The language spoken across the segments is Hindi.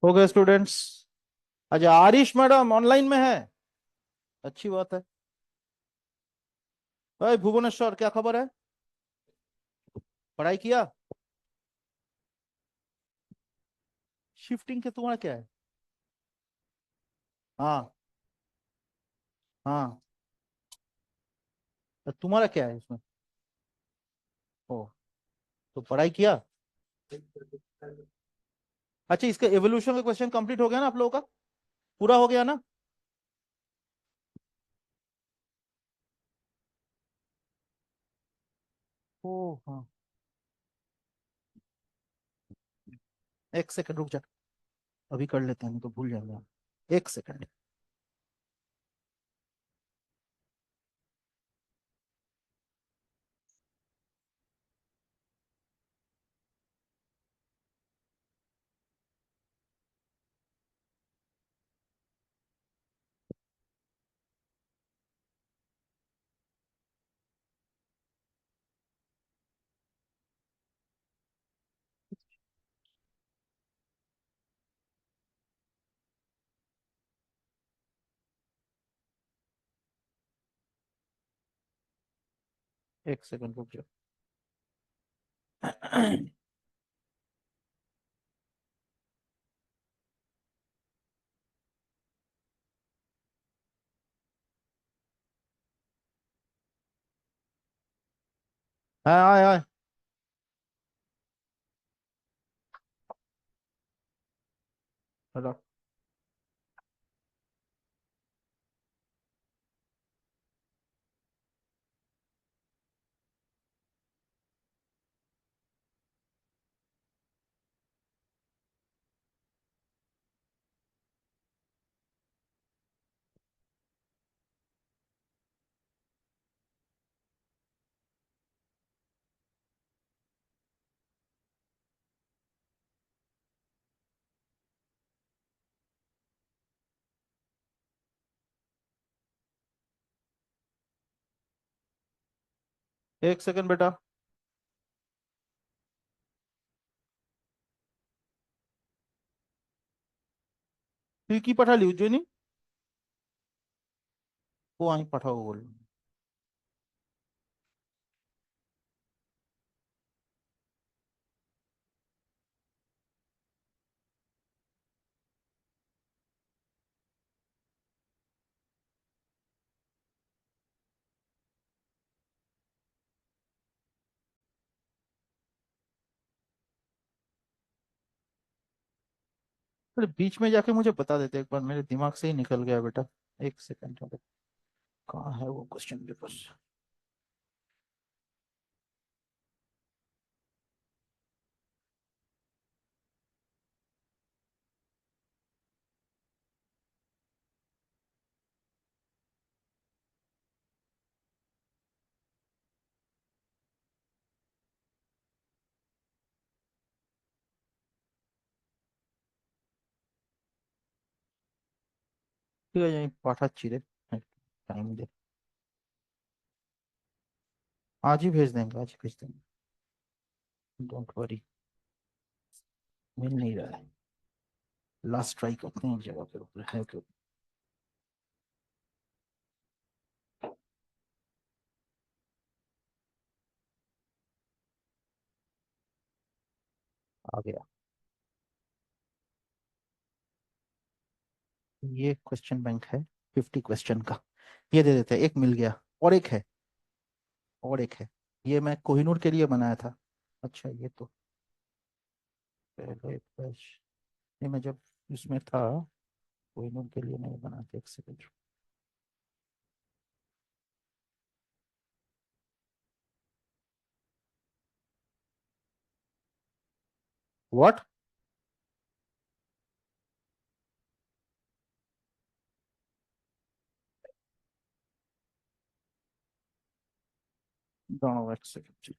हो गए स्टूडेंट्स। अच्छा, आरिश मैडम ऑनलाइन में है। अच्छी बात है। भाई भुवनेश्वर, क्या खबर है? पढ़ाई किया? शिफ्टिंग के तुम्हारा क्या है? हाँ। हाँ। तो तुम्हारा क्या है इसमें? ओ, तो पढ़ाई किया? अच्छा, इसका एवोल्यूशन का क्वेश्चन कंप्लीट हो गया ना आप लोगों का? पूरा हो गया ना? ओ हाँ। एक सेकंड रुक जा। अभी कर लेते हैं, नहीं तो भूल जाएंगे। एक सेकंड। एक सेकंड रुक जा। हाँ। हाँ हाँ। हेलो। एक सेकंड बेटा। फिर की पठा ली उज्जैनी? वो आई पठाओ बोल। अरे बीच में जाके मुझे बता देते एक बार, मेरे दिमाग से ही निकल गया बेटा। एक सेकंड। कहाँ है वो क्वेश्चन पेपर? ठीक है, यही पाठा चिरे। टाइम दे। आज ही भेज देंगे, आज ही भेज देंगे। Don't worry. मिल नहीं रहा है। लास्ट ट्राई करते हैं एक जगह पे, ऊपर है क्यों? आ गया। ये क्वेश्चन बैंक है। 50 क्वेश्चन का। ये दे देते हैं, एक मिल गया। और एक है। और एक है। ये मैं कोहिनूर के लिए बनाया था। अच्छा, ये तो पहले ये मैं जब इसमें था, कोहिनूर के लिए नहीं बना था। एक सेकंड। व्हाट? दोनों, एक सेकंड।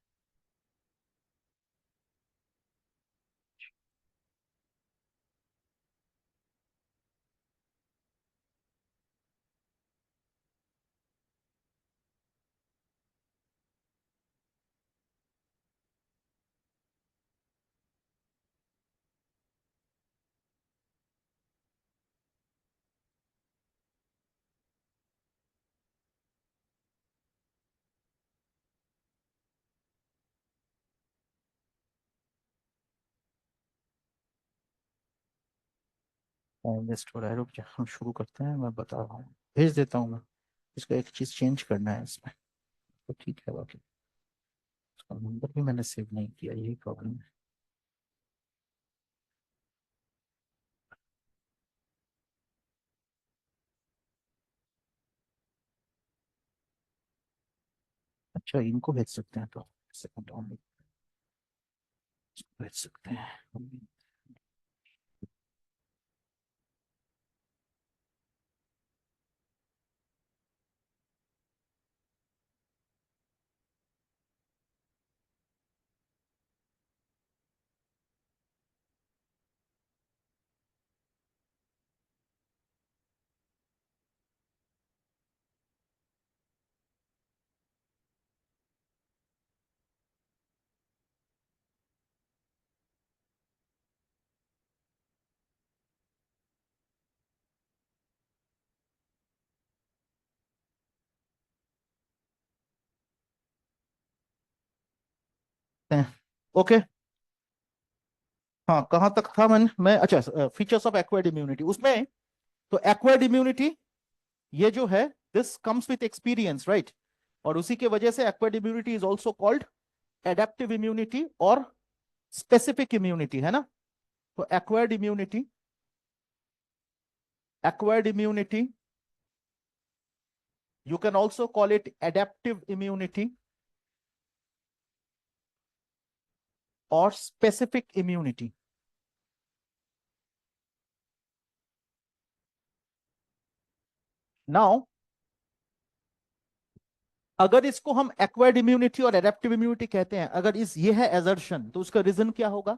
वेस्ट हो रहा है, रुक जा, हम शुरू करते हैं, मैं बता रहा हूँ, भेज देता हूँ मैं। इसको एक चीज चेंज करना है इसमें, तो ठीक है बाकी। उसका नंबर भी मैंने सेव नहीं किया, यही प्रॉब्लम है। अच्छा, इनको भेज सकते हैं, तो सेकंड ऑन भेज सकते हैं। ओके। हाँ, कहाँ तक था मैं अच्छा, फीचर्स ऑफ एक्वायर्ड इम्यूनिटी उसमें। तो एक्वायर्ड इम्यूनिटी ये जो है, this comes with experience, right. और उसी के वजह से acquired immunity is also called adaptive immunity और स्पेसिफिक इम्यूनिटी, है ना। तो acquired immunity you can also call it adaptive immunity or specific immunity. Now अगर इसको हम एक्वायर्ड इम्यूनिटी और एडेप्टिव इम्यूनिटी कहते हैं, अगर इस ये है एजर्शन, तो उसका रीजन क्या होगा?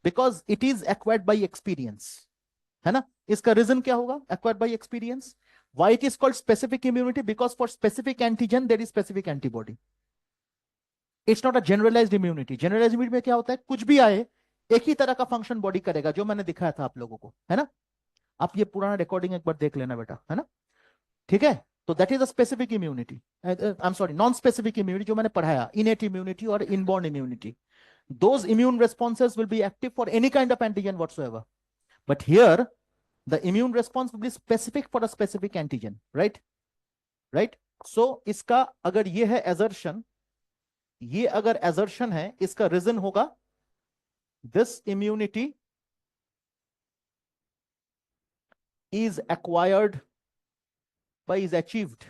Because it is acquired by experience, है ना। इसका रीजन क्या होगा? Acquired by experience. Why it is called specific immunity? Because for specific antigen there is specific antibody. It's not a generalized immunity. Generalized immunity में क्या होता है, कुछ भी आए एक ही तरह का फंक्शन बॉडी करेगा, जो मैंने दिखाया था आप लोगों को, है ना। आप ये पुराना रिकॉर्डिंग एक बार देख लेना बेटा, है ना। ठीक है। तो that is a specific immunity, I am sorry, non specific immunity, जो मैंने पढ़ाया, इनेट इम्यूनिटी और inborn immunity. Those immune responses will be active for any kind of antigen whatsoever, but here the immune response will be specific for a specific antigen, right? Right. So इसका अगर ये है assertion, ये अगर assertion है, इसका रीजन होगा this immunity is acquired by is achieved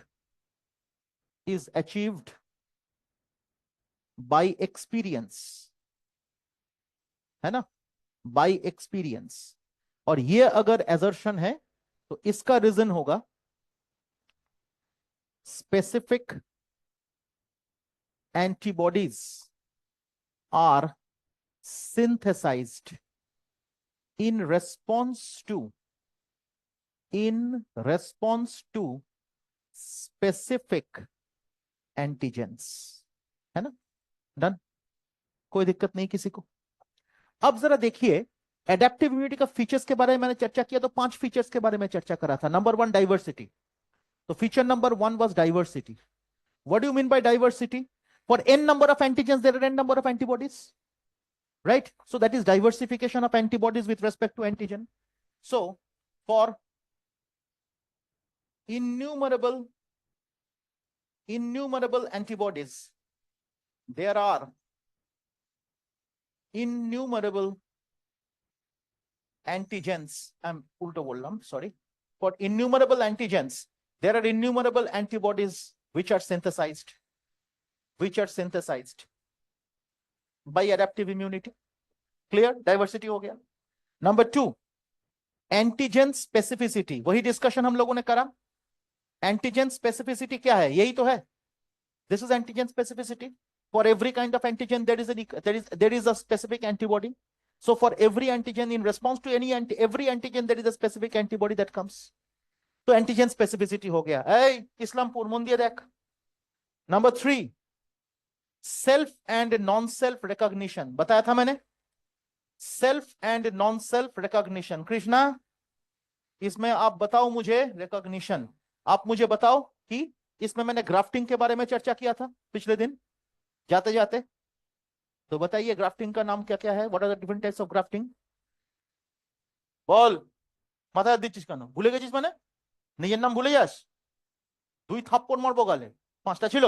by experience, है ना, बाय एक्सपीरियंस। और ये अगर एजर्शन है, तो इसका रीजन होगा specific antibodies are synthesized in response to in response to specific antigens, है ना। डन, कोई दिक्कत नहीं किसी को। अब जरा देखिए, एडेप्टिव इम्यूनिटी का फीचर्स के बारे में मैंने चर्चा किया, तो 5 फीचर्स के बारे में चर्चा करा था। Number 1 diversity. तो feature number 1 was diversity. What do you mean by diversity? For n number of antigens there are n number of antibodies, right? So that is diversification of antibodies with respect to antigen. So for innumerable antibodies, there are innumerable antigens. I'm ulta bol raha, sorry. For innumerable antigens, there are innumerable antibodies which are synthesized by adaptive immunity. Clear? Diversity हो गया। Number 2, antigen specificity. वही डिस्कशन हम लोगों ने करा। एंटीजन स्पेसिफिसिटी क्या है? यही तो है। This is antigen specificity. For every kind of antigen, there is a specific antibody. So for every antigen, in response to every antigen, there is a specific antibody that comes. तो antigen specificity हो गया। इस्लामपुर मुंदिया देख। Number 3, self and non self recognition. बताया था मैंने, self and non self recognition. Krishna, इसमें आप बताओ मुझे रिकॉग्निशन, आप मुझे बताओ कि इसमें मैंने ग्राफ्टिंग के बारे में चर्चा किया था पिछले दिन जाते जाते। तो बताइए ग्राफ्टिंग का नाम क्या क्या है? What are the different types of grafting? बोल। মাথায় হাত দিচ্ছিস কেন? ভুলে গেছিস মানে? নিজের নাম ভুলে যাস? 2 থাপ্পড় মারবো গালে। 5টা ছিল।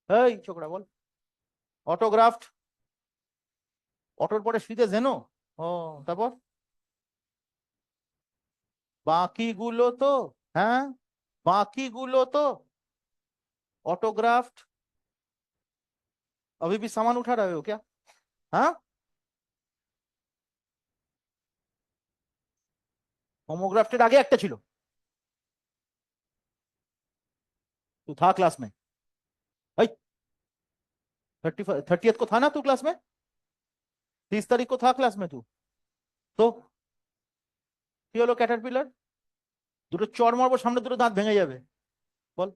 এই ছোকরা বল। অটোগ্রাফট, অটোর পরে শুইতে জেনো। ও, তারপর বাকিগুলো তো, হ্যাঁ बाकीগুলো तो ऑटोग्राफ्ट। अभी भी सामान उठा रहे हो क्या? हाँ, होमोग्राफ्टेड आगे একটা ছিল। तू था क्लास में? भाई 30th को था ना तू क्लास में? 30 तारीख को था क्लास में तू? तो কি হলো ক্যাটারপিলার? দুটো চড় মারবো, সামনে দুটো দাঁত ভেঙে যাবে। বল,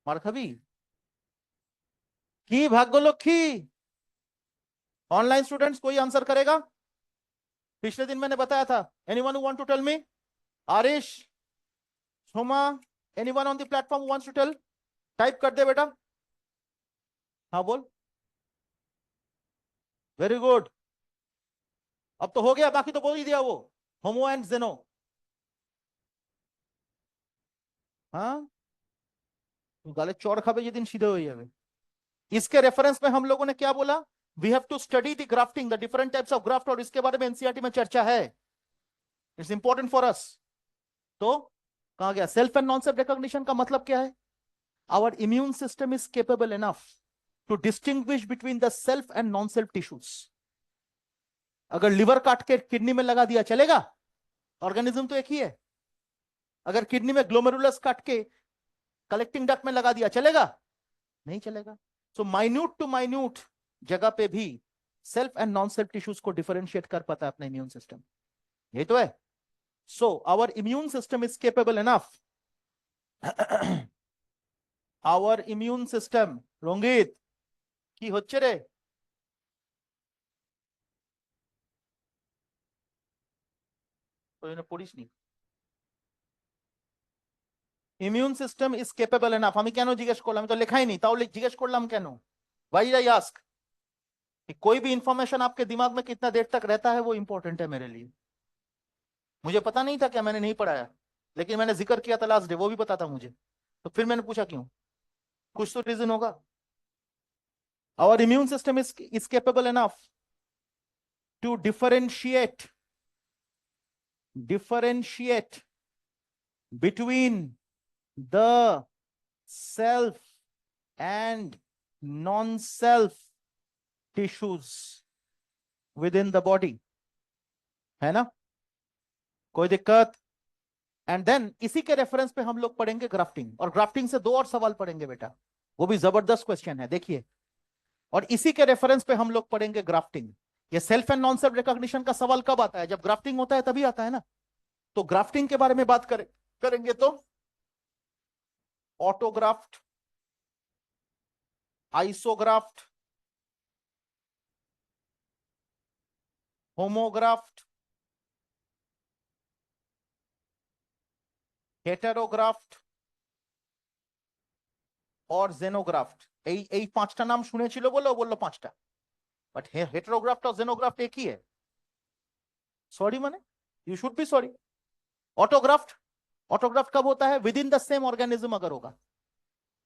মার খাবি? কি ভাগ্যলক্ষ্মী? ऑनलाइन स्टूडेंट्स कोई आंसर करेगा? पिछले दिन मैंने बताया था। Anyone who want to tell me? Arish, Soma, anyone on the platform wants to tell? Type कर दे बेटा। हाँ बोल। Very good. अब तो हो गया, बाकी तो बोल ही दिया वो। होमो एंड जेनो। हाँ, तू गाले चौड़ खाबे जिस दिन सीधे हो जावे। इसके रेफरेंस में हम लोगों ने क्या बोला? We have to study the grafting, the different types of graft, और इसके बारे में एनसीईआरटी में चर्चा है। It's important for us. तो कहा गया self and non self recognition का मतलब क्या है? Our immune system is capable enough to distinguish between the self and non self tissues. अगर लिवर काट के किडनी में लगा दिया चलेगा? ऑर्गेनिज्म तो एक ही है। अगर किडनी में ग्लोमेरुलस काट के कलेक्टिंग डक्ट में लगा दिया चलेगा? नहीं चलेगा। सो माइन्यूट टू माइन्यूट जगह पे भी self and non self tissues को डिफरेंशिएट कर पाता है अपना इम्यून सिस्टम। यही तो है। So our immune system is capable enough our immune system, Rangit কি হচ্ছে রে? ওই জন্য পড়িসনি। Immune system is capable enough. আমি কেন জিজ্ঞেস করলাম? আমি তো লেখাই নি, তাহলে জিজ্ঞেস করলাম কেন? Why I ask? कोई भी इंफॉर्मेशन आपके दिमाग में कितना देर तक रहता है वो इंपॉर्टेंट है मेरे लिए। मुझे पता नहीं था, क्या मैंने नहीं पढ़ाया, लेकिन मैंने जिक्र किया था लास्ट डे, वो भी पता था मुझे, तो फिर मैंने पूछा क्यों? कुछ तो रीजन होगा। Our immune system is capable enough to differentiate between the self and non-self tissues within the body, है ना? कोई दिक्कत? एंड देन इसी के रेफरेंस पे हम लोग पढ़ेंगे ग्राफ्टिंग, और ग्राफ्टिंग से 2 और सवाल पढ़ेंगे बेटा, वो भी जबरदस्त क्वेश्चन है, देखिए। और इसी के रेफरेंस पे हम लोग पढ़ेंगे ग्राफ्टिंग। ये self and non self recognition का सवाल कब आता है? जब ग्राफ्टिंग होता है तभी आता है ना। तो ग्राफ्टिंग के बारे में बात करेंगे तो ऑटोग्राफ्ट, आइसोग्राफ्ट, होमोग्राफ्ट, হেটারোগ্রাফট और জেনোগ্রাফট। এই 5টা নাম শুনেছিল বলে ও বললো 5টা, বাট হেটারোগ্রাফট और জেনোগ্রাফট एक ही है। सॉरी माने, you should be sorry. Autographed, autographed कब होता है? With in the same organism अगर होगा,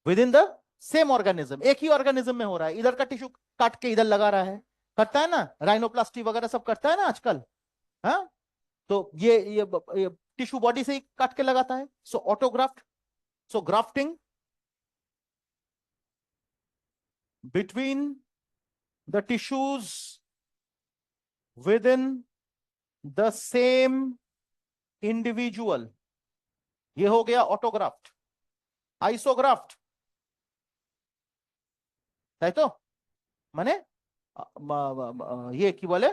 with in the same organism, एक ही ऑर्गेनिज्म में हो रहा है, इधर का टिश्यू काट के इधर लगा रहा है, करता है ना, राइनोप्लास्टी वगैरह सब करता है ना आजकल। हाँ, तो ये टिश्यू बॉडी से ही काट के लगाता है। So autograft, so grafting between the tissues within the same individual, ये हो गया ऑटोग्राफ्ट। आइसोग्राफ्ट তাই তো, মানে ये কি বলে,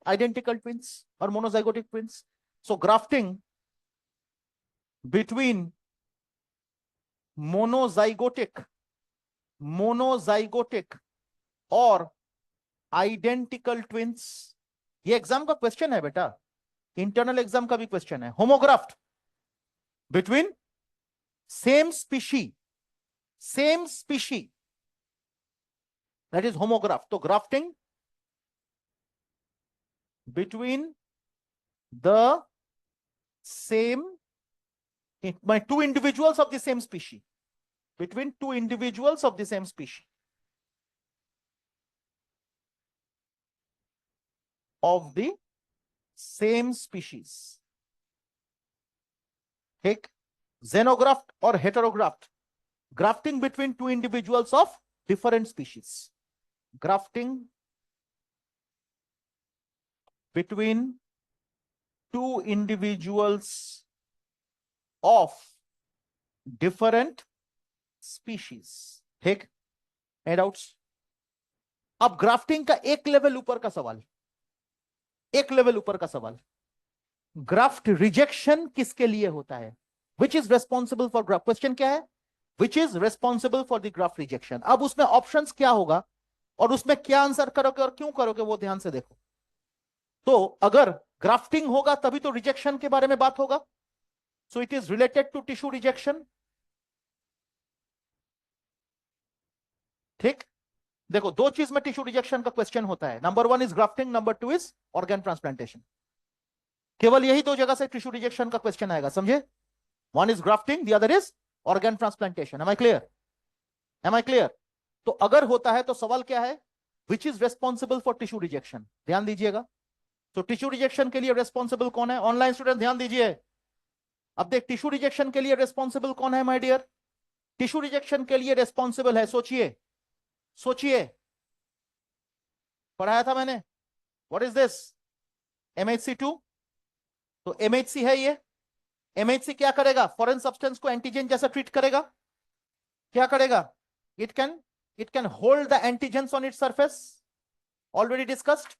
आइडेंटिकल ट्विंस और monozygotic twins. So grafting between monozygotic और आइडेंटिकल ट्विंस, ये एग्जाम का क्वेश्चन है बेटा, इंटरनल एग्जाम का भी क्वेश्चन है। Homograft between same species, that is homograft. तो grafting between the same, by two individuals of the same species, between two individuals of the same species, of the same species. ठीक, xenograft or heterograft, grafting between two individuals of different species, grafting between two individuals of different species. ठीक, any doubts? अब ग्राफ्टिंग का एक लेवल ऊपर का सवाल, एक लेवल ऊपर का सवाल, ग्राफ्ट रिजेक्शन किसके लिए होता है? Which is responsible for graft, question क्या है? Which is responsible for the graft rejection. अब उसमें ऑप्शंस क्या होगा और उसमें क्या आंसर करोगे और क्यों करोगे वो ध्यान से देखो। तो अगर ग्राफ्टिंग होगा तभी तो रिजेक्शन के बारे में बात होगा, so it is related to tissue rejection. ठीक, देखो दो चीज में टिश्यू रिजेक्शन का क्वेश्चन होता है, number one is grafting, number two is organ transplantation. केवल यही दो जगह से टिश्यू रिजेक्शन का क्वेश्चन आएगा, समझे? One is grafting, the other is organ transplantation. Am I clear? Am I clear? तो अगर होता है तो सवाल क्या है? Which is responsible for tissue rejection, ध्यान दीजिएगा। तो टिश्यू रिजेक्शन के लिए रेस्पॉन्सिबल कौन है? ऑनलाइन स्टूडेंट ध्यान दीजिए। अब देख, टिश्यू रिजेक्शन के लिए रेस्पॉन्सिबल कौन है माय डियर? टिश्यू रिजेक्शन के लिए रेस्पॉन्सिबल है, सोचिए सोचिए, पढ़ाया था मैंने, व्हाट इज दिस? MHC2। तो MHC है ये, MHC क्या करेगा? फॉरेन सब्सटेंस को एंटीजन जैसा ट्रीट करेगा। क्या करेगा? It can hold the antigens on its surface, already discussed.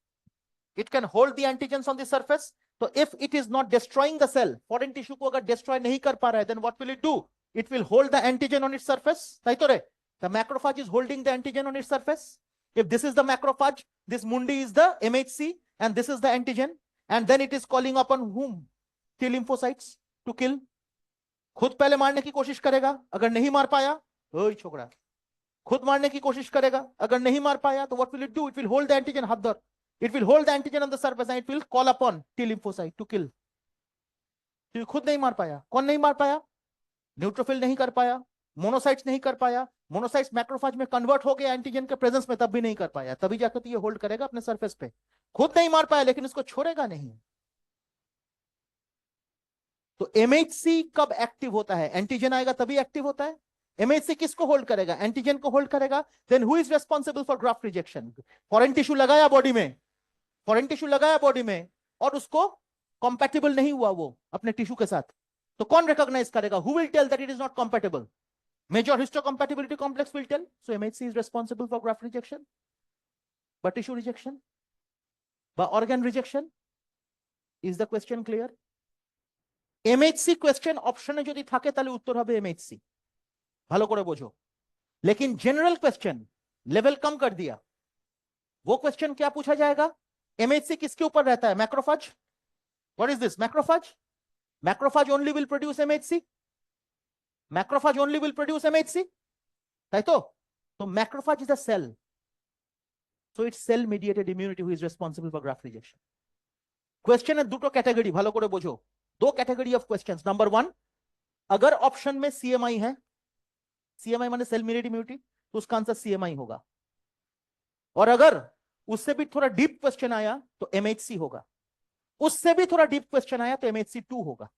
It can hold the antigens on the surface. तो if it is not destroying the cell, foreign tissue को अगर डिस्ट्रॉय नहीं कर पा रहा है, then what will it do? It will hold the antigen on its surface. सही तो रे? The macrophage is holding the antigen on its surface. If this is the macrophage, this mundi is the MHC, and this is the antigen, and then it is calling upon whom? T lymphocytes to kill. खुद पहले मारने की कोशिश करेगा, अगर नहीं मार पाया, ओए छोकरा, खुद मारने की कोशिश करेगा, अगर नहीं मार पाया तो what will it do? It will hold the antigen, हाथ धर, it will hold the antigen on the surface and it will call upon T lymphocyte to kill. तो खुद नहीं मार पाया, कौन नहीं मार पाया? न्यूट्रोफिल नहीं कर पाया, मोनोसाइट्स नहीं कर पाया, मोनोसाइट्स मैक्रोफाज में कन्वर्ट हो गया एंटीजन के प्रेजेंस में, तब भी नहीं कर पाया, तभी जाकर तो ये होल्ड करेगा अपने सरफेस पे। खुद नहीं मार पाया लेकिन इसको छोड़ेगा नहीं। तो MHC कब एक्टिव होता है? एंटीजन आएगा तभी एक्टिव होता है। MHC किसको होल्ड करेगा? एंटीजन को होल्ड करेगा। Then who is responsible for graft rejection? Foreign tissue लगाया बॉडी में, फॉरेन टिश्यू लगाया बॉडी में और उसको कंपैटिबल नहीं हुआ वो अपने टिश्यू के साथ, तो कौन रिकॉग्नाइज करेगा? Who will tell that it is not compatible? Major histocompatibility complex will tell. So MHC is responsible for graft rejection, but tissue rejection, but organ rejection. Is the question clear? MHC question option এ যদি থাকে তাহলে উত্তর হবে MHC, ভালো করে বোঝো। लेकिन जनरल क्वेश्चन लेवल कम कर दिया, वो क्वेश्चन क्या पूछा जाएगा? MHC किसके ऊपर रहता है? Macrophage. What is this? Macrophage. Macrophage only will produce MHC, macrophage only will produce MHC, তাই তো? So macrophage is a cell, so it's cell mediated immunity who is responsible for graft rejection. Question है দুটো कैटेगरी, ভালো করে বোঝো, दो category of questions. Number one, अगर ऑप्शन में CMI है, CMI माने सेल mediated immunity, तो उसका आंसर CMI होगा। और अगर उससे भी थोड़ा डीप क्वेश्चन आया तो MHC होगा, उससे भी थोड़ा डीप क्वेश्चन आया तो MHC2 होगा।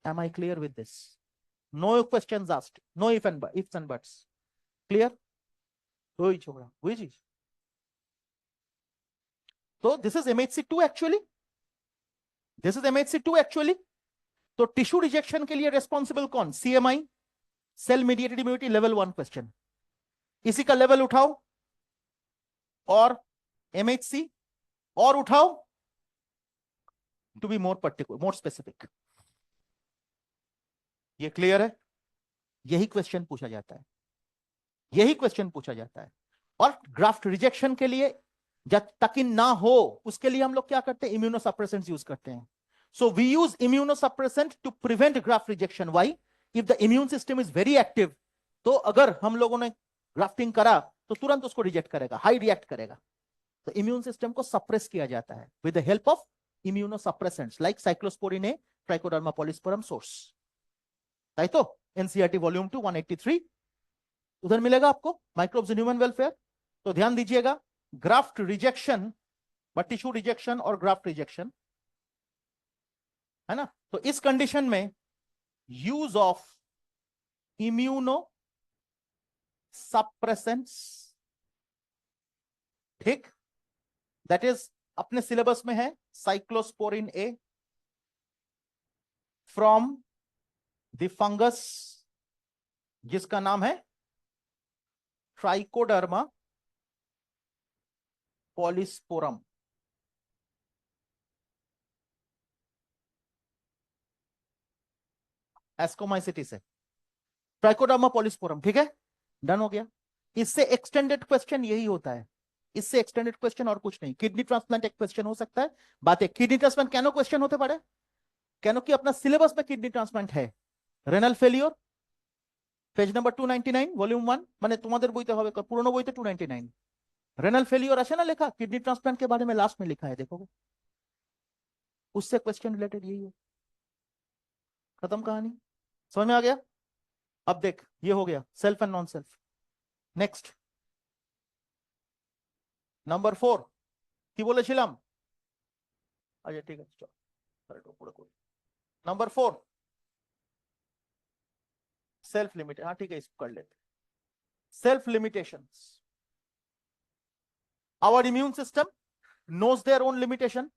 Am I clear with this? No questions asked, no ifs and buts. Clear? वही छोकरा, वही चीज। तो this is MHC2 actually, this is MHC2 actually। तो टिश्यू रिजेक्शन के लिए रेस्पॉन्सिबल कौन? CMI, cell mediated immunity, level 1 question. इसी का लेवल उठाओ और MHC और उठाओ, to be more particular, more specific. ये क्लियर है? यही क्वेश्चन पूछा जाता है, यही क्वेश्चन पूछा जाता है। और ग्राफ्ट रिजेक्शन के लिए जब तक ना हो उसके लिए हम लोग क्या करते हैं? इम्यूनोसप्रेसेंट्स यूज करते हैं। So we use immunosuppressant to prevent graft rejection. Why? If the immune system is very active, तो अगर हम लोगों ने ग्राफ्टिंग करा तो तुरंत उसको रिजेक्ट करेगा, हाई रिएक्ट करेगा। तो इम्यून सिस्टम को सप्रेस किया जाता है with the help of immunosuppressants like cyclosporin A, trichoderma polysporum source. ताई तो एनसीईआरटी वॉल्यूम 2 183 उधर मिलेगा आपको, माइक्रोब्स इन ह्यूमन वेलफेयर। तो ध्यान दीजिएगा, ग्राफ्ट रिजेक्शन, टिश्यू रिजेक्शन और ग्राफ्ट रिजेक्शन, है ना। तो इस कंडीशन में यूज ऑफ इम्यूनो सप्रेसेंट्स, ठीक, दैट इज अपने सिलेबस में है cyclosporin A from the fungus जिसका नाम है ट्राइकोडर्मा पॉलीस्पोरम। एस्कोमाइसिटी से ट्राइकोडर्मा पॉलीस्पोरम, ठीक है, डन हो गया। इससे एक्सटेंडेड क्वेश्चन यही होता है, इससे एक्सटेंडेड क्वेश्चन और कुछ नहीं। किडनी ट्रांसप्लांट एक क्वेश्चन हो सकता है, बात है किडनी ट्रांसप्लांट केन क्वेश्चन होते पड़े, केन कि अपना सिलेबस में किडनी ट्रांसप्लांट है। Renal failure page number 299 volume 1, মানে তোমাদের বইতে হবে, পুরনো বইতে 299। रेनल फेलियर আছে না লেখা, किडनी ट्रांसप्लांट के बारे में लास्ट में लिखा है, देखोगे उससे क्वेश्चन रिलेटेड यही है। खत्म कहानी, समझ में आ गया। अब देख, ये हो गया self and non self. Next number 4 কি বলেছিলাম, আচ্ছা ঠিক আছে চল উপরে করি। নাম্বার 4 सेल्फ लिमिट, हाँ ठीक है इसको कर लेते। Self limitations, our immune system knows their own limitation,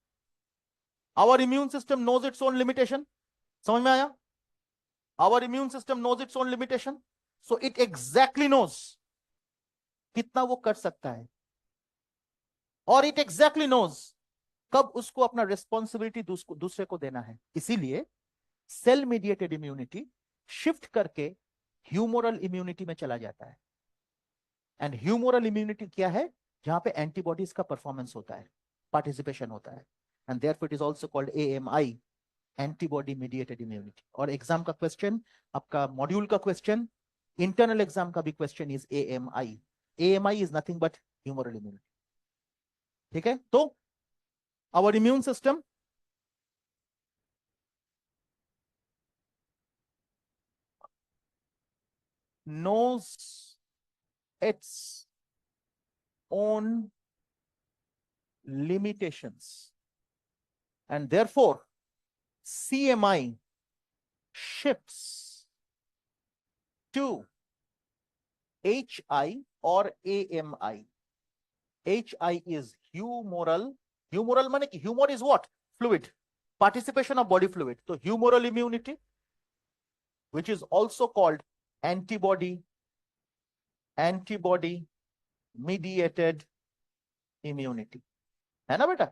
our immune system knows its own limitation, समझ में आया। our immune system knows its own limitation, so it exactly knows कितना वो कर सकता है, और it exactly knows कब उसको अपना रिस्पॉन्सिबिलिटी दूसरे को देना है। इसीलिए सेल मीडिएटेड इम्यूनिटी शिफ्ट करके ह्यूमोरल इम्यूनिटी में चला जाता है। एंड ह्यूमोरल इम्यूनिटी क्या है, जहां पे एंटीबॉडीज का परफॉर्मेंस होता है, पार्टिसिपेशन होता है, and therefore it is also called AMI, antibody mediated immunity. और एग्जाम का क्वेश्चन, आपका मॉड्यूल का क्वेश्चन, इंटरनल एग्जाम का भी question is AMI. AMI is nothing but humoral immunity, ठीक है। तो our immune system knows its own limitations, and therefore CMI shifts to HI or AMI. HI is humoral, humoral माने कि humor is what, fluid, participation of body fluid, तो humoral immunity which is also called antibody mediated immunity, है ना बेटा।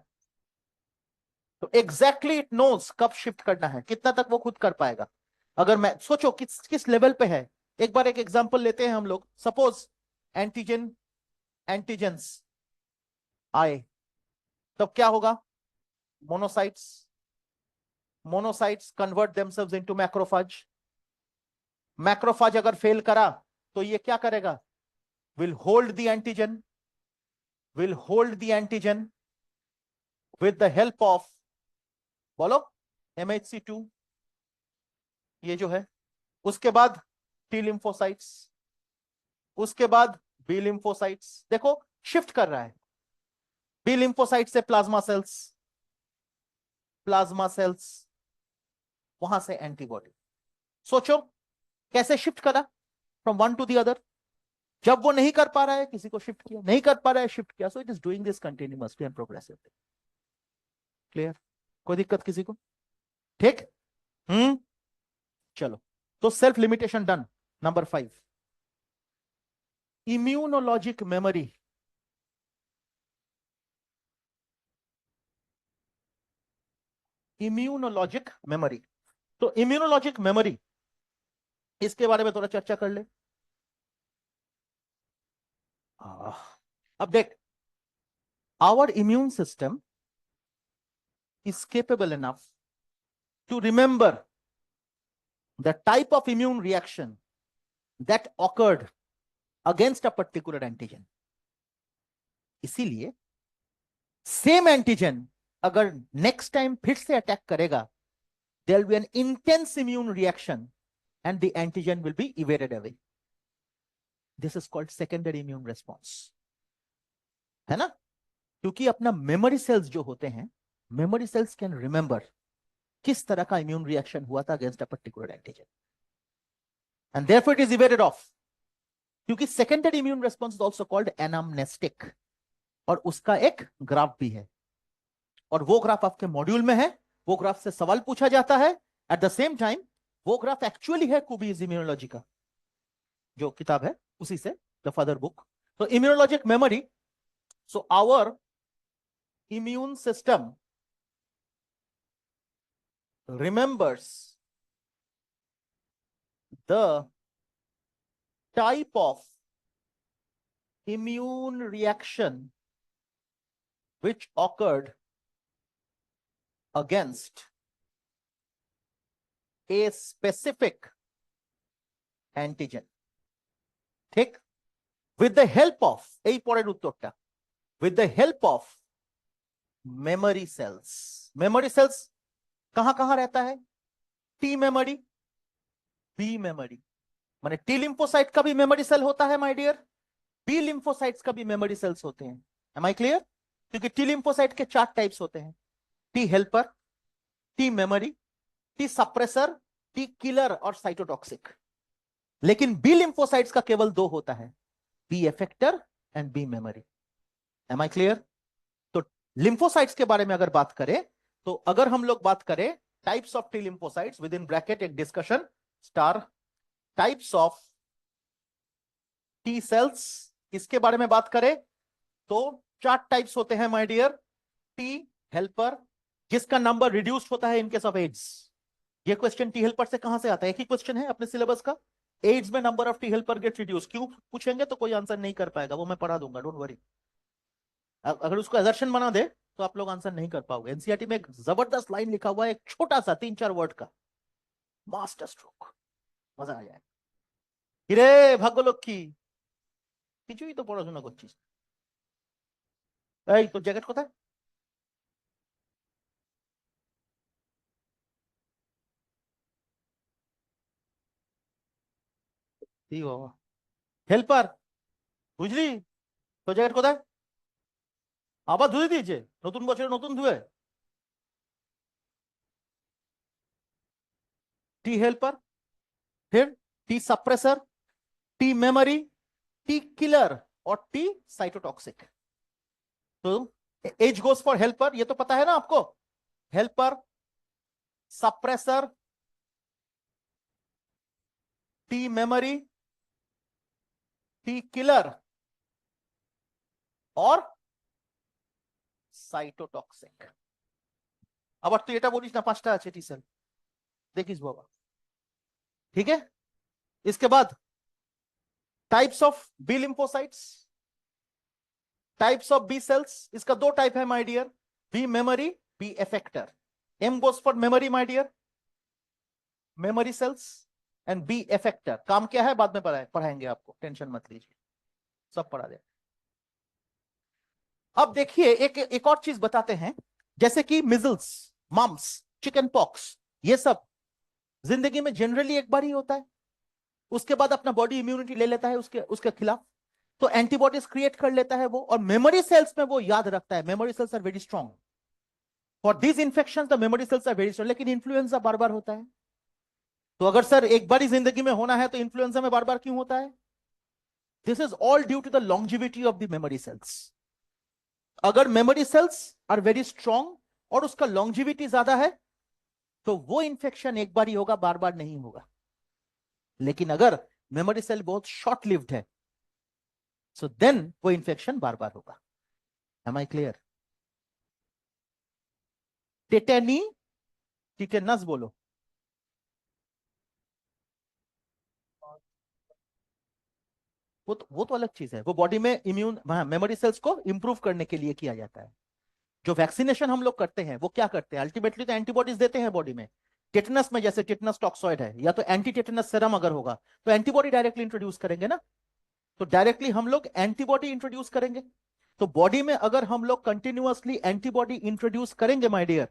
तो एग्जैक्टली इट नोज कब शिफ्ट करना है, कितना तक वो खुद कर पाएगा। अगर मैं सोचो किस लेवल पे है, एक बार एक एग्जांपल लेते हैं हम लोग। सपोज एंटीजेंस आए, तब क्या होगा, monocytes convert themselves into macrophage. Macrophage अगर फेल करा तो ये क्या करेगा, will hold the antigen with the help of, बोलो, MHC2 ये जो है। उसके बाद T lymphocytes, उसके बाद B lymphocytes, देखो शिफ्ट कर रहा है। B lymphocytes से प्लाज्मा सेल्स, वहां से एंटीबॉडी। सोचो कैसे शिफ्ट करा from one two the other. जब वो नहीं कर पा रहा है किसी को शिफ्ट किया, नहीं कर पा रहा है शिफ्ट किया। सो it is doing this continuously and progressively. Clear, कोई दिक्कत किसी को, ठीक। चलो, तो self limitation done. Number 5 immunologic memory. Immunologic memory, तो इम्यूनोलॉजिक मेमोरी, इसके बारे में थोड़ा चर्चा कर ले। अब देख, our immune system is capable enough to remember the type of immune reaction that occurred against a particular antigen. इसीलिए सेम एंटीजन अगर नेक्स्ट टाइम फिर से अटैक करेगा, there will be an intense immune reaction and the antigen will be evaded away. This is called secondary immune response. है ना? क्योंकि अपना मेमोरी सेल्स जो होते हैं, मेमोरी सेल्स कैन रिमेंबर किस तरह का इम्यून रिएक्शन हुआ था against a particular antigen, and therefore it is evaded off. क्योंकि secondary immune response is also called anamnestic, और उसका एक ग्राफ भी है, और वो ग्राफ आपके मॉड्यूल में है. वो ग्राफ से सवाल पूछा जाता है. एट द सेम टाइम वो ग्राफ एक्चुअली है कुबीज इम्यूनोलॉजी का, जो किताब है उसी से, द फादर बुक. तो immunologic memory. So our immune system remembers the type of immune reaction which occurred against a specific antigen. ठीक? With the help of, এই পরের উত্তরটা, with the help of memory cells. Memory cells कहां कहां रहता है? T memory, B memory. माने टी लिम्फोसाइट का भी मेमोरी सेल होता है माय डियर, बी लिम्फोसाइट्स का भी मेमोरी सेल्स होते हैं. Am I clear? क्योंकि टी लिम्फोसाइट के 4 टाइप्स होते हैं: T helper, T memory, T suppressor, T killer और साइटोटॉक्सिक. लेकिन बी लिम्फोसाइट्स का केवल 2 होता है: B effector and B memory. Am I clear? तो लिम्फोसाइट्स के बारे में अगर बात करें, तो अगर हम लोग बात करें types of T lymphocytes, with in bracket एक discussion star, types of T cells, इसके बारे में बात करें तो 4 टाइप्स होते हैं माय डियर. टी हेल्पर, जिसका नंबर रिड्यूस्ड होता है इन केस ऑफ एड्स. ये क्वेश्चन टी हेल्पर से कहां से आता है? एक ही क्वेश्चन है अपने सिलेबस का. एड्स में number of T helper get reduce. क्यों पूछेंगे तो कोई आंसर नहीं कर पाएगा, वो मैं पढ़ा दूंगा, डोंट वरी. अगर उसको असर्शन बना दे तो आप लोग आंसर नहीं कर पाओगे. एनसीईआरटी में एक जबरदस्त लाइन लिखा हुआ है, एक छोटा सा 3-4 वर्ड का, मास्टर स्ट्रोक, मजा आ जाए. কিরে ভাগ্যলক্ষ্মী, কিছুই তো পড়াশোনা করছিস? এই তোর জ্যাকেট কোথায়? কি বাবা, হেল্পার, বুঝলি? তোর জ্যাকেট কোথায়? আবার ধুয়ে দিয়েছে, নতুন বছরে নতুন ধুয়ে. टी हेल्पर, फिर T suppressor, T memory, T killer और टी साइटोटॉक्सिक. तो एज गोस फॉर हेल्पर, ये तो पता है ना आपको. Helper, suppressor, T memory, T killer और সাইটোটক্সিক. আবার তুই এটা বলিস না 5টা আছে টি সেল, দেখিস বাবা. ठीक है? इसके बाद types of B lymphocytes, types of B cells. इसका 2 टाइप है my dear, B memory, B effector. M goes for memory my dear, memory cells and B effector. काम क्या है बाद में पढ़ाएंगे आपको, टेंशन मत लीजिए, सब पढ़ा दे. अब देखिए एक और चीज बताते हैं, जैसे कि मिजल्स, मम्स, चिकन पॉक्स, ये सब जिंदगी में जनरली एक बार ही होता है. उसके बाद अपना बॉडी इम्यूनिटी ले लेता है उसके उसके खिलाफ, तो एंटीबॉडीज क्रिएट कर लेता है वो, और मेमोरी सेल्स में वो याद रखता है. Memory cells are very strong for these infections, the memory cells are very strong. लेकिन इन्फ्लुएंजा बार बार होता है. तो अगर सर एक बार ही जिंदगी में होना है तो इन्फ्लुएंजा में बार बार क्यों होता है? This is all due to the longevity of the memory cells. अगर memory cells are very strong और उसका लॉन्जिविटी ज्यादा है, तो वो इंफेक्शन एक बार ही होगा, बार बार नहीं होगा. लेकिन अगर मेमोरी सेल बहुत शॉर्ट लिव्ड है, सो देन वो इंफेक्शन बार बार होगा. Am I clear? Tetany, tetanus बोलो. वो तो अलग चीज है, वो बॉडी में इम्यून मेमोरी सेल्स को इंप्रूव करने के लिए किया जाता है. जो वैक्सीनेशन हम लोग करते हैं वो क्या करते हैं? अल्टीमेटली तो एंटीबॉडीज देते हैं बॉडी में. टेटनस में जैसे टेटनस टॉक्सॉइड है, या तो एंटी टेटनस सेरम अगर होगा तो एंटीबॉडी डायरेक्टली इंट्रोड्यूस करेंगे ना. तो डायरेक्टली हम लोग एंटीबॉडी इंट्रोड्यूस करेंगे. तो बॉडी में अगर हम लोग कंटिन्यूअसली एंटीबॉडी इंट्रोड्यूस करेंगे माय डियर,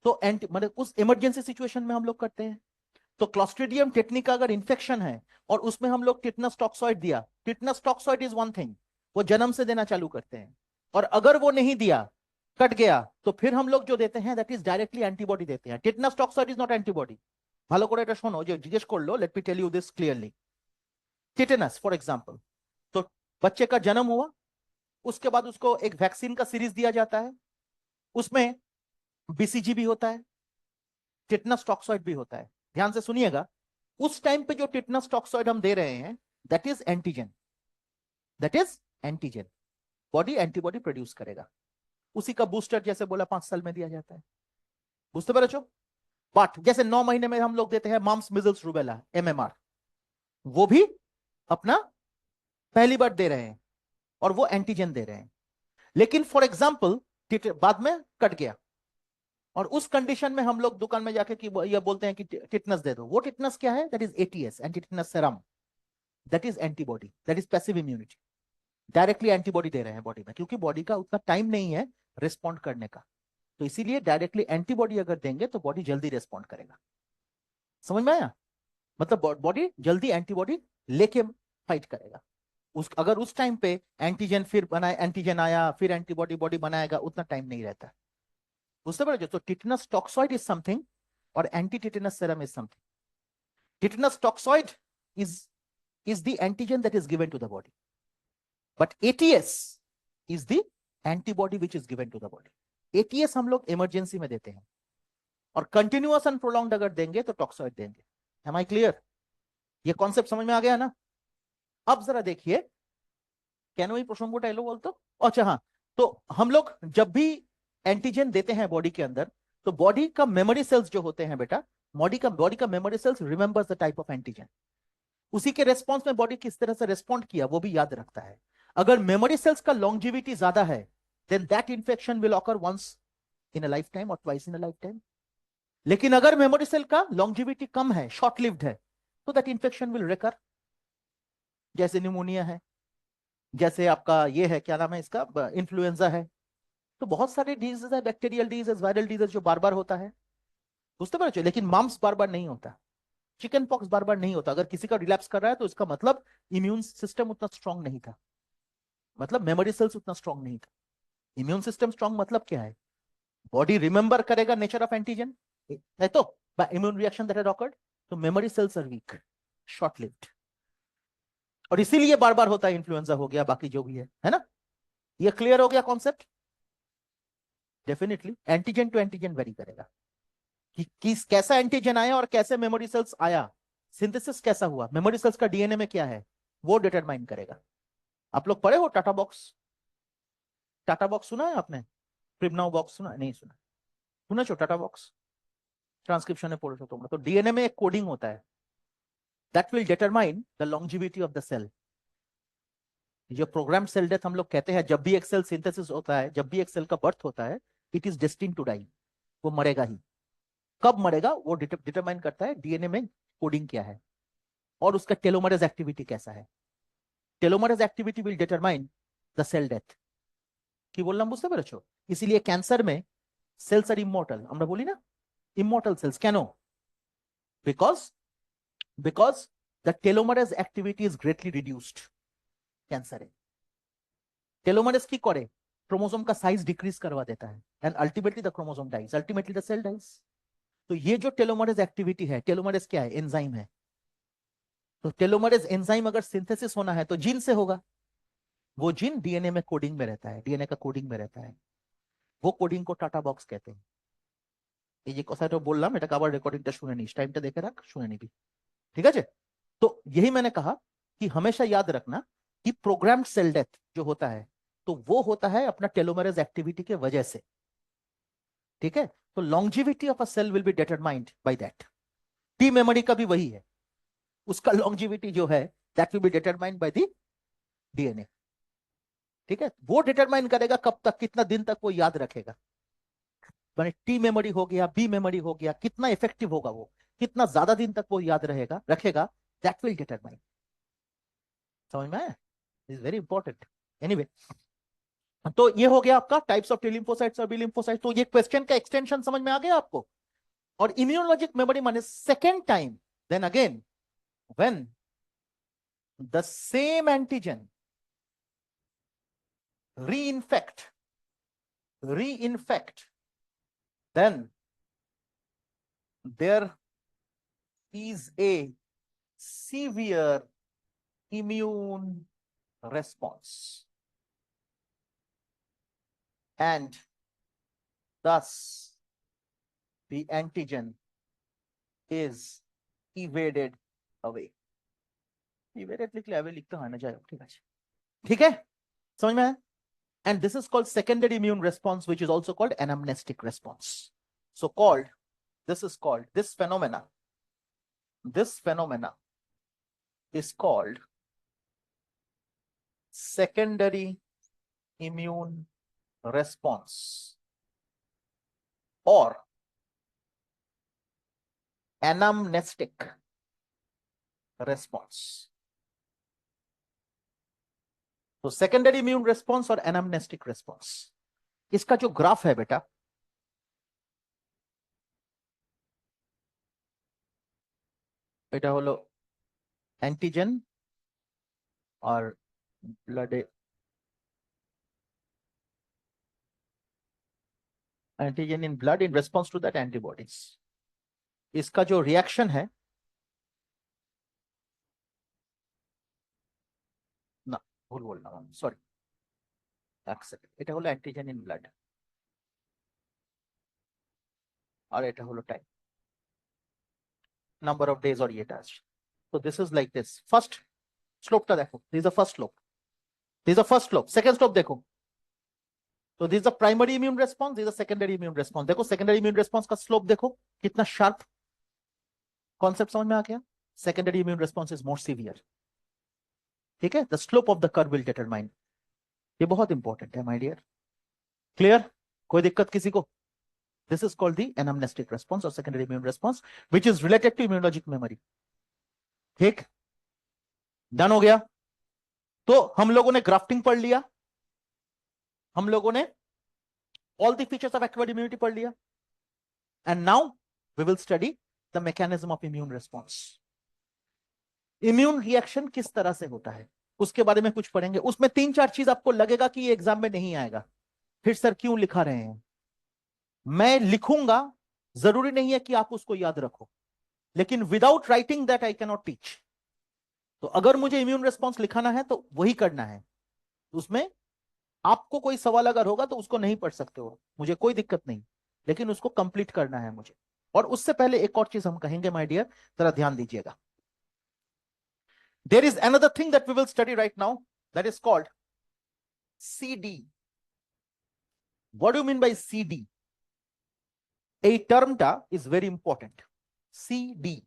तो एंटी मतलब उस इमरजेंसी सिचुएशन में हम लोग करते हैं। तो क्लॉस्ट्रिडियम टेटनी का अगर इंफेक्शन है और उसमें हम लोग टिटनस टॉक्सॉइड दिया, tetanus toxoid is one thing, वो जन्म से देना चालू करते हैं। और अगर वो नहीं दिया, कट गया, तो फिर हम लोग जो देते हैं दैट इज डायरेक्टली एंटीबॉडी देते हैं। Tetanus toxoid is not antibody. ভালো করে এটা শোনো, যে জিজ্ঞেস করলো, let me tell you this clearly. Tetanus for example, तो बच्चे का जन्म हुआ, उसके बाद उसको एक वैक्सीन का सीरीज दिया जाता है, उसमें बीसीजी भी होता है, टिटनस टॉक्सॉइड भी होता है। ध्यान से सुनिएगा, उस टाइम पे जो टिटनस टॉक्सॉइड हम दे रहे हैं that is antigen, that is antigen. Body antibody produce करेगा। उसी का बूस्टर जैसे बोला 5 साल में दिया जाता है, बुझते पेरेছো। बट जैसे 9 महीने में हम लोग देते हैं मम्स मिजल्स रूबेला एमएमआर, वो भी अपना पहली बार दे रहे हैं और वो एंटीजन दे रहे हैं। लेकिन फॉर एग्जाम्पल बाद में कट गया और उस कंडीशन में हम लोग दुकान में जाके कि ये बोलते हैं कि टिटनस दे दो, वो टिटनस क्या है? That is ATS, anti tetanus serum, that is antibody, that is passive immunity. Directly antibody दे रहे हैं बॉडी में, क्योंकि बॉडी का उतना टाइम नहीं है रिस्पॉन्ड करने का। तो इसीलिए डायरेक्टली एंटीबॉडी अगर देंगे तो बॉडी जल्दी रिस्पॉन्ड करेगा। समझ में आया? मतलब बॉडी जल्दी एंटीबॉडी लेके फाइट करेगा। अगर उस टाइम पे एंटीजन फिर बनाए, एंटीजन आया फिर एंटीबॉडी बॉडी बनाएगा, उतना टाइम नहीं रहता। बुझते पारो? तो टिटनस टॉक्सॉइड इज समथिंग और anti tetanus serum is something. Tetanus toxoid is the antigen that is given to the body, but ATS is the antibody which is given to the body. ATS हम लोग इमरजेंसी में देते हैं और कंटिन्यूअस एंड प्रोलॉन्ग्ड अगर देंगे तो टॉक्सॉइड देंगे। Am I clear? ये कॉन्सेप्ट समझ में आ गया ना? अब जरा देखिए, কেন এই প্রসঙ্গটা এলো বলতো? अच्छा हाँ, तो हम लोग जब भी एंटीजन देते हैं बॉडी के अंदर, तो बॉडी का मेमोरी सेल्स जो होते हैं बेटा, बॉडी का memory cells remembers the type of antigen. उसी के रेस्पॉन्स में बॉडी किस तरह से रेस्पॉन्ड किया वो भी याद रखता है। अगर मेमोरी सेल्स का लॉन्जिविटी ज्यादा है, then that infection will occur once in a life time और twice in a life time. लेकिन अगर मेमोरी सेल का लॉन्जिविटी कम है, शॉर्ट लिव्ड है, तो दैट इंफेक्शन विल रिकर। जैसे न्यूमोनिया है, जैसे आपका ये है, क्या नाम है इसका, इन्फ्लुएंजा है। तो बहुत सारे डिजीज है, बैक्टीरियल डिजीज, वायरल डिजीज जो बार बार होता है, बुझते पारो? लेकिन मम्स बार बार नहीं होता, चिकन पॉक्स बार बार नहीं होता। अगर किसी का रिलैप्स कर रहा है तो इसका मतलब इम्यून सिस्टम उतना स्ट्रांग नहीं था, मतलब मेमोरी सेल्स उतना स्ट्रांग नहीं था। इम्यून सिस्टम स्ट्रांग मतलब क्या है? बॉडी रिमेंबर करेगा नेचर ऑफ एंटीजन, है तो immune reaction that had occurred, तो memory cells are weak, short lived, और इसीलिए बार बार होता है। इन्फ्लुएंजा हो गया, बाकी जो भी है ना? ये क्लियर हो गया concept? Definitely antigen to antigen vary करेगा कि किस कैसा एंटीजन आया और कैसे मेमोरी सेल्स आया, सिंथेसिस कैसा हुआ, मेमोरी सेल्स का डीएनए में क्या है, वो डिटरमाइन करेगा। आप लोग पढ़े हो टाटा बॉक्स? टाटा बॉक्स सुना है आपने? प्रिमनाउ बॉक्स सुना? नहीं सुना? सुना छो टाटा बॉक्स? ट्रांसक्रिप्शन में पढ़ो तुम। तो डीएनए में एक कोडिंग होता है that will determine the longevity of the cell. जो प्रोग्राम सेल डेथ हम लोग कहते हैं, जब भी एक सेल सिंथेसिस होता है, जब भी एक सेल का बर्थ होता है, it is destined to die, वो मरेगा ही। कब मरेगा वो डिटरमाइन करता है डीएनए में कोडिंग क्या है और उसका टेलोमरेज एक्टिविटी कैसा है। Telomerase activity will determine the cell death. কি বললাম বুঝতে পেরেছো? इसीलिए कैंसर में सेल्स आर इमॉर्टल, আমরা বলি না ইমর্টাল সেলস কেন? Because the telomerase activity is greatly reduced कैंसरे। टेलोमरेज की करे क्रोमोसोम का साइज डिक्रीज करवा देता है and ultimately the chromosome dies, ultimately the cell dies. तो ये जो टेलोमरेज एक्टिविटी है, टेलोमरेज क्या है? एंजाइम है। तो टेलोमरेज एंजाइम अगर सिंथेसिस होना है तो जीन से होगा। वो जीन डीएनए में कोडिंग में रहता है, डीएनए का कोडिंग में रहता है। वो कोडिंग को टाटा बॉक्स कहते हैं। এই যে কথাটা বললাম এটাকে আবার রেকর্ডিংটা শুনে নিস, টাইমটা দেখে রাখ, শুনে নিবি, ঠিক আছে? तो यही मैंने कहा कि हमेशा याद रखना कि प्रोग्राम्ड सेल डेथ जो होता है तो वो होता है अपना टेलोमरेज एक्टिविटी के वजह से, ठीक है? तो longevity of a cell will be determined by that. T memory का भी वही है, उसका लॉन्जिविटी जो है that will be determined by the DNA, ठीक है? वो डिटरमाइन करेगा कब तक, कितना दिन तक वो याद रखेगा। मैंने टी मेमोरी हो गया, बी मेमोरी हो गया, कितना इफेक्टिव होगा वो, कितना ज्यादा दिन तक वो याद रहेगा रखेगा, दैट विल डिटरमाइन। समझ में आया? Is very important. एनीवे, तो ये हो गया आपका टाइप्स ऑफ टी लिम्फोसाइट्स और बी लिम्फोसाइट्स। तो ये क्वेश्चन का एक्सटेंशन समझ में आ गया आपको। और इम्यूनोलॉजिक मेमोरी माने second time, then again when the same antigen reinfect, then there is a severe immune response, and thus the antigen is evaded away. evaded लिख ले, अवे लिखता है ना जाए, ठीक है समझ में आया? And this is called secondary immune response, which is also called anamnestic response. So this phenomena is called secondary immune response or anamnestic response. तो सेकेंडरी इम्यून रेस्पॉन्स और एनामनेस्टिक रेस्पॉन्स, इसका जो ग्राफ है बेटा, এটা হলো एंटीजन और blood, antigen in blood in response to that antibodies. इसका जो रिएक्शन है ना, ভুল বললাম, সরি, এক সেকেন্ড, এটা হলো অ্যান্টিজেন ইন ব্লাড আর এটা হলো টাইম, নাম্বার অফ ডেজ, और এটা আছে। তো this is like this. First স্লোপটা দেখো, this is the first slope, this is the first slope. Second slope देखो, तो this is the primary immune response, this is the secondary immune response. देखो सेकेंडरी इम्यून रेस्पॉन्स का स्लोप देखो कितना शार्प, कॉन्सेप्ट समझ में आ गया? Secondary immune response is more severe, ठीक है? The slope of the curve will determine, ये बहुत इंपॉर्टेंट है माय डियर। क्लियर? कोई दिक्कत किसी को? This is called the anamnestic response और secondary immune response which is related to immunologic memory. ठीक, डन हो गया। तो हम लोगों ने ग्राफ्टिंग पढ़ लिया, हम लोगों ने all the features of acquired immunity पढ़ लिया, and now we will study the mechanism of immune response. Immune reaction किस तरह से होता है उसके बारे में कुछ पढ़ेंगे। उसमें 3-4 चीज आपको लगेगा कि ये एग्जाम में नहीं आएगा, फिर सर क्यों लिखा रहे हैं? मैं लिखूंगा, जरूरी नहीं है कि आप उसको याद रखो, लेकिन without writing that I can not teach. तो अगर मुझे इम्यून रेस्पॉन्स लिखाना है तो वही करना है। उसमें आपको कोई सवाल अगर होगा तो उसको नहीं पढ़ सकते हो, मुझे कोई दिक्कत नहीं, लेकिन उसको कंप्लीट करना है मुझे। और उससे पहले एक और चीज हम कहेंगे माय डियर, जरा ध्यान दीजिएगा। There is another thing that we will study right now, that is called CD. What do you mean by CD? A term is very important. CD.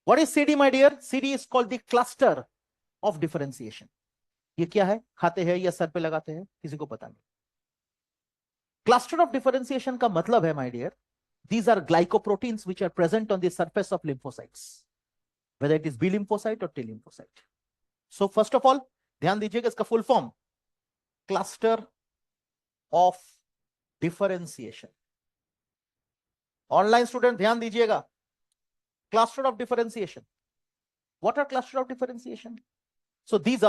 What is CD, my dear? CD is called the cluster of differentiation. ये क्या है? खाते हैं या सर पे लगाते हैं, किसी को पता नहीं। Cluster of differentiation का मतलब है my dear, these are glycoproteins which are present on the surface of lymphocytes, whether it is B lymphocyte or T lymphocyte. So first of all ध्यान दीजिएगा, इसका full form cluster of differentiation. Online student ध्यान दीजिएगा, cluster of differentiation. What are cluster of differentiation? So these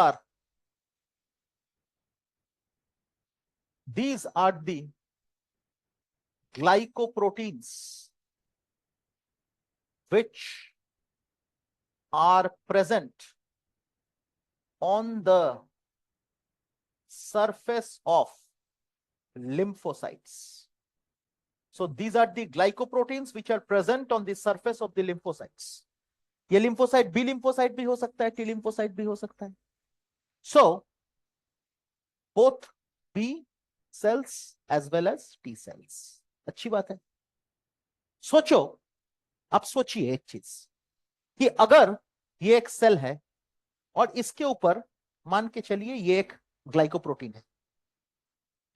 are the glycoproteins which are present on the surface of lymphocytes. So these are the glycoproteins which are present on the surface of the lymphocytes. ये lymphocyte B lymphocyte भी हो सकता है, T lymphocyte भी हो सकता है। So both B cells as well as T cells। अच्छी बात है। सोचो, आप सोचिए एक चीज कि अगर ये एक सेल है और इसके ऊपर मान के चलिए ये एक ग्लाइकोप्रोटीन है।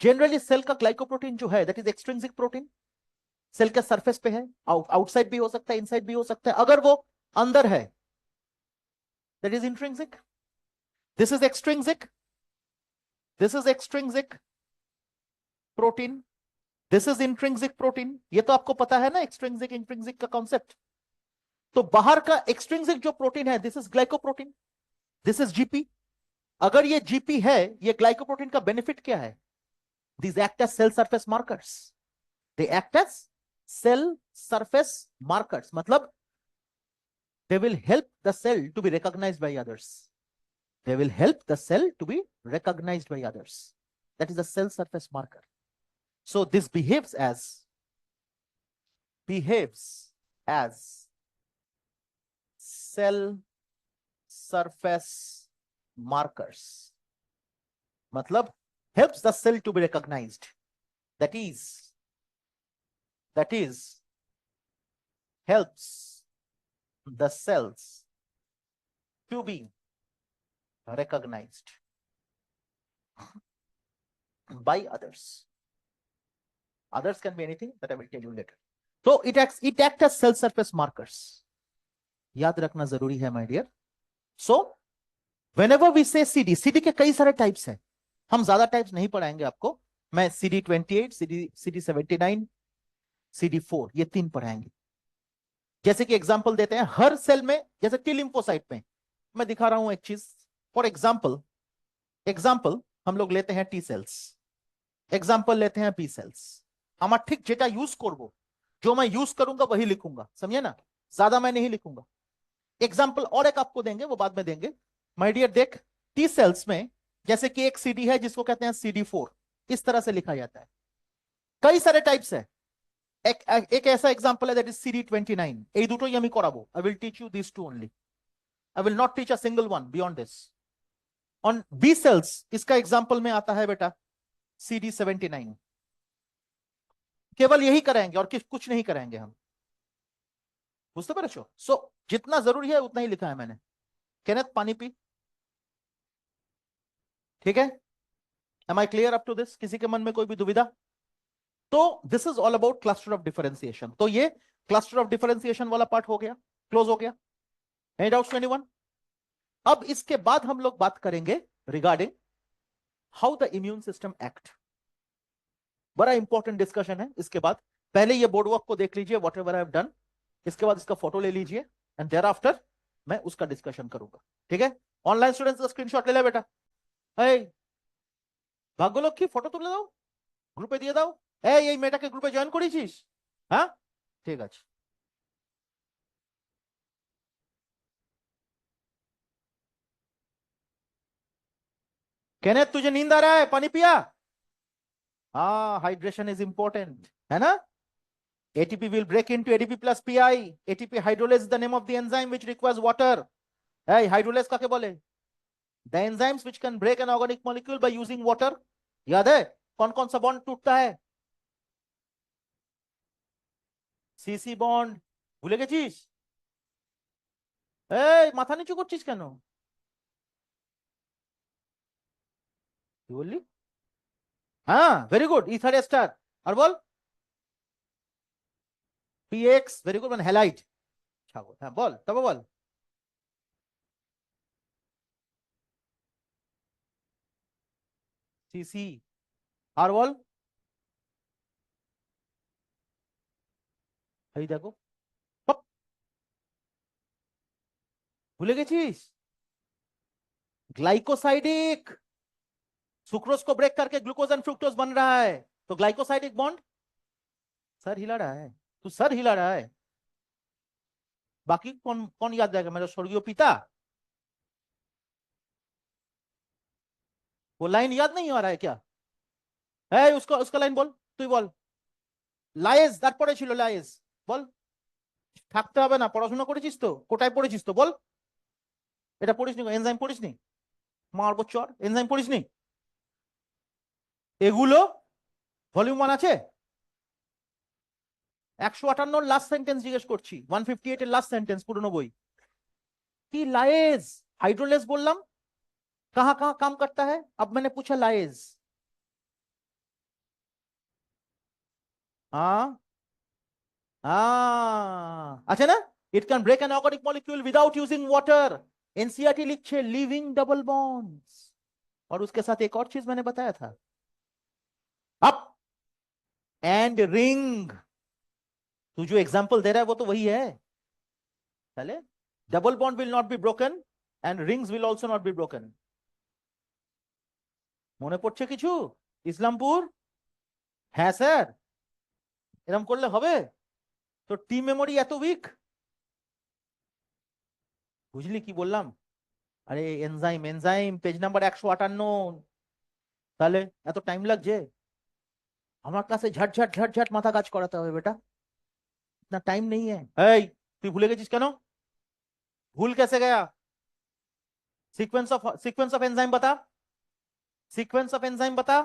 जनरली सेल का ग्लाइकोप्रोटीन जो है that is extrinsic protein, cell के सरफेस पे है, आउटसाइड भी हो सकता है, इनसाइड भी हो सकता है। अगर वो अंदर है that is intrinsic, this is extrinsic. This is extrinsic protein, this is intrinsic protein. ये तो आपको पता है ना एक्सट्रिंसिक इंट्रिंसिक का कॉन्सेप्ट। तो बाहर का एक्सट्रिंसिक जो प्रोटीन है this is glycoprotein, this is GP. अगर ये जीपी है, ये ग्लाइकोप्रोटीन का बेनिफिट क्या है? These act as cell surface markers. They act as cell surface markers. मतलब they will help the cell to be recognized by others. They will help the cell to be recognized by others. That is a cell surface marker. So this behaves as cell surface markers. मतलब helps the cell to be recognized. That is helps the cells to be recognized by others. Others can be anything that I will tell you later. So it acts as cell surface markers. याद रखना जरूरी है my dear. So whenever we say CD, CD के कई सारे टाइप्स हैं, हम ज्यादा टाइप्स नहीं पढ़ाएंगे आपको। मैं CD28, CD79, CD4 ये 3 पढ़ाएंगे। जैसे कि एग्जांपल देते हैं, हर सेल में, जैसे टी लिम्फोसाइट में मैं दिखा रहा हूं एक चीज। फॉर एग्जांपल हम लोग लेते हैं टी सेल्स, एग्जांपल लेते हैं बी सेल्स। আমার ঠিক যেটা यूज করব, जो मैं यूज करूंगा वही लिखूंगा, समझे ना, ज्यादा मैं नहीं लिखूंगा। एग्जांपल और एक आपको देंगे, वो बाद में देंगे। माय डियर देख, टी सेल्स में जैसे कि एक सीडी है जिसको कहते हैं CD4, इस तरह से लिखा जाता है। कई सारे टाइप्स है। एक ऐसा एग्जांपल है दैट इज CD29। এই দুটোই আমি করাবো। I will teach you these two only. I will not teach a single one beyond this. On B cells इसका एग्जांपल में आता है बेटा CD79। केवल यही करेंगे और कुछ नहीं करेंगे हम, बुझते पेरेছো? सो जितना जरूरी है उतना ही लिखा है मैंने। केनेथ पानी पी, ठीक है? Am I clear up to this? किसी के मन में कोई भी दुविधा? तो this is all about cluster of differentiation. तो ये क्लस्टर ऑफ डिफरेंशिएशन वाला पार्ट हो गया, क्लोज हो गया। Any doubts anyone? अब इसके बाद हम लोग बात करेंगे regarding how the immune system act. बड़ा इंपॉर्टेंट डिस्कशन है इसके बाद। पहले ये बोर्ड वर्क को देख लीजिए, what ever I have done. इसके बाद इसका फोटो ले लीजिए एंड देयर आफ्टर मैं उसका डिस्कशन करूंगा, ठीक है? ऑनलाइन स्टूडेंट्स का स्क्रीनशॉट ले ले बेटा। ভাগ্যলক্ষ্মী ফটো তুলে দাও, গ্রুপে দিয়ে দাও। এই মেয়েটাকে গ্রুপে জয়েন করেছিস? হ্যাঁ, ঠিক আছে। केनेथ तुझे नींद आ रहा है? पानी पिया? हाँ, हाइड्रेशन इज इंपॉर्टेंट, है ना? ATP will break into ADP plus PI. ATP hydrolase is the name of the enzyme which requires water. Hey, hydrolase काके बोले? The enzymes which can break an organic molecule by using water. याद है कौन कौन सा बॉन्ड टूटता है? CC bond. भूले গেছিস? এই মাথা নিচু করছিস কেন? কি বললি? হ্যাঁ, ভেরি গুড, ইথার এস্টার। আর বল PX, ভেরি গুড, মানে হ্যালাইড। ছাগল, হ্যাঁ বল, তবে বল। CC, আর বল। এই দেখো, হপ, ভুলে গেছিস? ग्लाइकोसाइडिक, सुक्रोज को ब्रेक करके ग्लूकोज एंड फ्रुक्टोज बन रहा है, तो ग्लाइकोसाइडिक बॉन्ड। सर हिला रहा है, तू सर हिला रहा है। बाकी कौन कौन याद रहेगा? मेरा स्वर्गीय पिता। वो लाइन याद नहीं आ रहा है क्या? है उसका उसका लाइन बोल, तू বল। লায়েজ তারপরে ছিল লায়েজ, বল। থাকতে হবে না, পড়াশোনা করেছিস তো, কোটায় পড়েছিস তো, বল। এটা পড়িসনি? এনজাইম পড়িসনি? মারবো চর, এনজাইম পড়িসনি? এগুলো ভলিউম 1 আছে? 158 লাস্ট সেন্টেন্স জিজ্ঞেস করছি, 158 এর লাস্ট সেন্টেন্স, পুরনো বই। কি লায়েজ? हाइड्रोलेज बोललाम, कहां कहां काम करता है? अब मैंने पूछा लाएज। हाँ हाँ, अच्छा ना? It can break an organic molecule without using water. NCERT लिखছে লিভিং ডাবল বন্ডস। और उसके साथ एक और चीज मैंने बताया था, अप एंड रिंग। तू जो एग्जांपल दे रहा है वो तो वही है। चले, double bond will not be broken and rings will also not be broken. মনে পড়ছে কিছু? ইসলামপুর? হ্যাঁ স্যার, এরকম করলে হবে? তো টিম মেমোরি এত উইক? বুঝলি কি বললাম? আরে এনজাইম, এনজাইম পেজ নাম্বার 158। তাহলে এত টাইম লাগছে? আমার কাছে ঝট ঝট ঝট ঝট মাথা কাজ করাতে হবে বেটা, इतना टाइम नहीं है। এই, তুই ভুলে গেছিস কেন? भूल कैसे गया? सीक्वेंस ऑफ एंजाइम बता, सीक्वेंस ऑफ एंजाइम बता।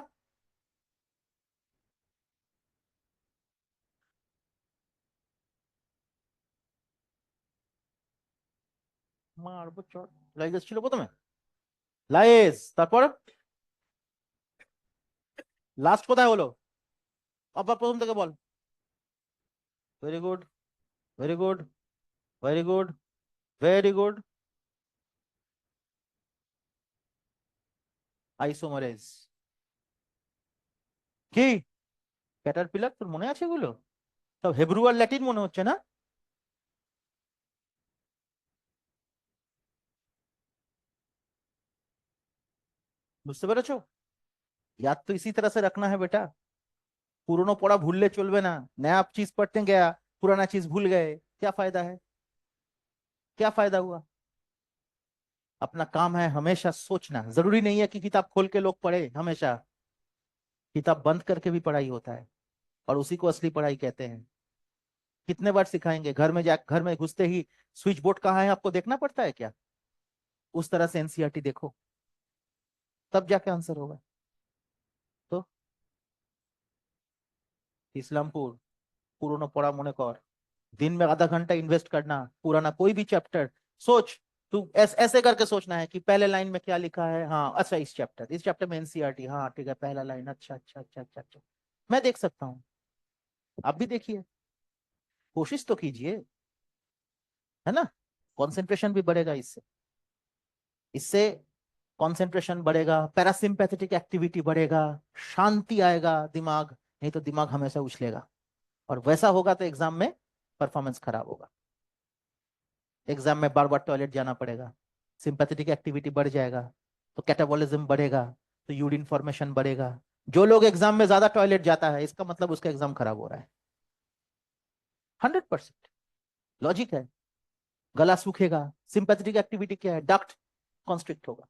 মারবো চট। লাইগেজ ছিল প্রথমে, লাইজ, তারপর লাস্ট কোথায় হলো? আবার প্রথম থেকে বল। Very good, very good, very good, very good. Isomerase কি? ক্যাটারপিলার, তোর মনে আছে এগুলো? সব হেব্রু আর ল্যাটিন মনে হচ্ছে না? বুঝতে পেরেছো? याद तो इसी तरह से रखना है बेटा। पुरानो पढ़ा भूलले चलबे ना। नया चीज पढ़ते गया, पुराना चीज भूल गए, क्या फायदा है? क्या फायदा हुआ? अपना काम है हमेशा सोचना। जरूरी नहीं है कि किताब खोल के लोग पढ़े हमेशा, किताब बंद करके भी पढ़ाई होता है, और उसी को असली पढ़ाई कहते हैं। कितने बार सिखाएंगे? घर में घुसते ही स्विच बोर्ड कहाँ है आपको देखना पड़ता है क्या? उस तरह से एनसीईआरटी देखो, तब जाके आंसर होगा। तो इस्लामपुर, पुरानो पढ़ा मने कर। दिन में आधा घंटा इन्वेस्ट करना, पुराना कोई भी चैप्टर सोच। तू ऐसे करके सोचना है कि पहले लाइन में क्या लिखा है, हाँ अच्छा इस चैप्टर में एनसीईआरटी, हाँ ठीक है पहला लाइन, अच्छा अच्छा अच्छा अच्छा अच्छा। मैं देख सकता हूँ, आप भी देखिए, कोशिश तो कीजिए, है ना? कंसंट्रेशन भी बढ़ेगा इससे। इससे कंसंट्रेशन बढ़ेगा, पैरासिम्पैथेटिक एक्टिविटी बढ़ेगा, शांति आएगा दिमाग। नहीं तो दिमाग हमेशा उछलेगा, और वैसा होगा तो एग्जाम में परफॉर्मेंस खराब होगा। एग्जाम में बार बार टॉयलेट जाना पड़ेगा, सिंपैथेटिक एक्टिविटी बढ़ जाएगा, तो कैटाबॉलिज्म बढ़ेगा, तो यूरिन फॉर्मेशन बढ़ेगा। जो लोग एग्जाम में ज्यादा टॉयलेट जाता है, इसका मतलब उसका एग्जाम खराब हो रहा है। 100% लॉजिक है। गला सूखेगा, सिंपैथेटिक एक्टिविटी क्या है, डक्ट कॉन्स्ट्रिक्ट होगा,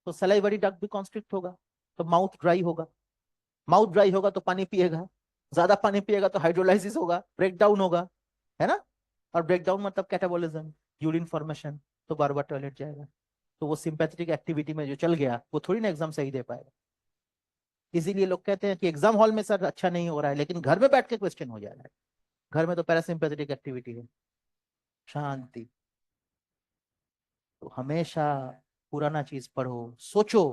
तो सलाइवरी डक्ट भी कॉन्स्ट्रिक्ट होगा, तो माउथ ड्राई होगा। माउथ ड्राई होगा तो पानी पिएगा, ज्यादा पानी पिएगा तो हाइड्रोलाइसिस होगा, ब्रेक डाउन होगा, है ना? और ब्रेक डाउन मतलब कैटाबॉलिज्म, यूरिन फॉर्मेशन, तो बार बार टॉयलेट जाएगा। तो वो सिंपैथेटिक एक्टिविटी में जो चल गया वो थोड़ी ना एग्जाम सही दे पाएगा। इसीलिए लोग कहते हैं कि एग्जाम हॉल में सर अच्छा नहीं हो रहा है, लेकिन घर में बैठ के क्वेश्चन हो जा रहा है। घर में तो पैरासिम्पैथेटिक एक्टिविटी है, शांति। तो हमेशा पुराना चीज पढ़ो, सोचो।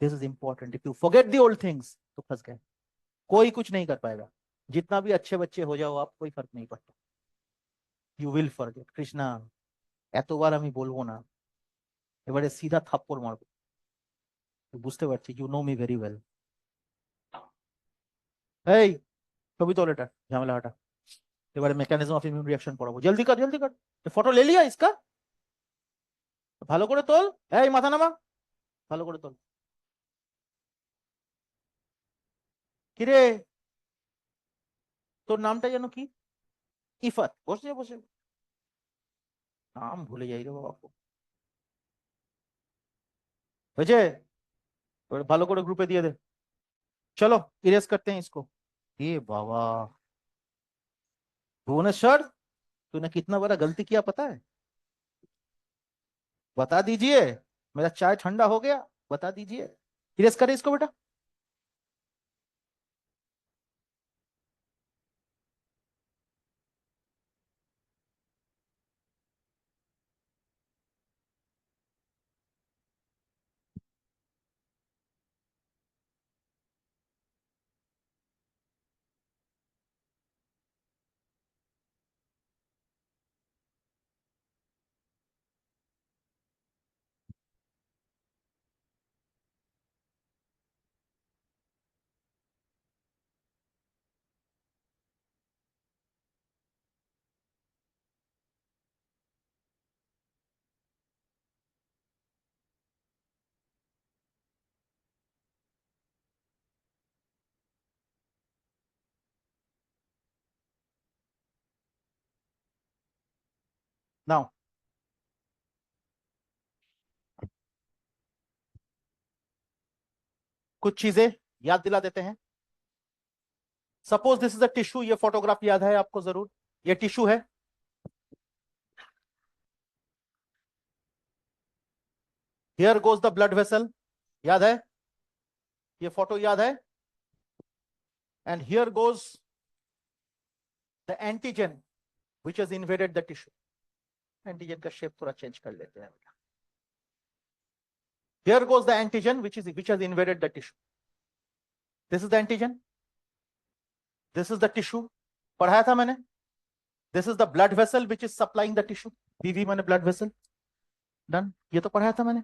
This is important. If you forget the old things तो फंस गए, कोई कुछ नहीं कर पाएगा। जितना भी अच्छे बच्चे हो जाओ आप, कोई फर्क नहीं पड़ता। You will forget. কৃষ্ণা, এতবার আমি বলবো না, এবারে সিধা থাপ্পড় মারবো। বুঝতে পারছি, you know me very well. এই, ছবি তোল, এটা ঝামেলা হটা। এবারে মেকানিজম অফ ইমিউন রিয়াকশন পড়াবো, জলদি কর জলদি কর। ফটো ले लिया इसका? ভালো করে তোল। এই মাথা নামা, ভালো করে তোল। কিরে, তোর নামটা যেন কি? ইফাত, বসে বসে। নাম ভুলে যাই রে বাবা। হয়েছে? এবার ভালো করে গ্রুপে দিয়ে দে। चलो इरेज करते हैं इसको। ये बाबा, भुवनेश्वर, तूने कितना बड़ा गलती किया पता है? बता दीजिए, मेरा चाय ठंडा हो गया, बता दीजिए। इरेज करे इसको बेटा। नाउ कुछ चीजें याद दिला देते हैं। Suppose this is a tissue, ये फोटोग्राफ याद है आपको जरूर, ये टिश्यू है। Here goes the blood vessel, याद है, ये फोटो याद है। And here goes the antigen which has invaded the tissue. Antigen का शेप थोड़ा चेंज कर लेते हैं। Here goes the antigen which has invaded the tissue. This is the antigen, this is the tissue, पढ़ाया था मैंने। This is the blood vessel which is supplying the tissue, BV माने blood vessel, डन, ये तो पढ़ाया था मैंने।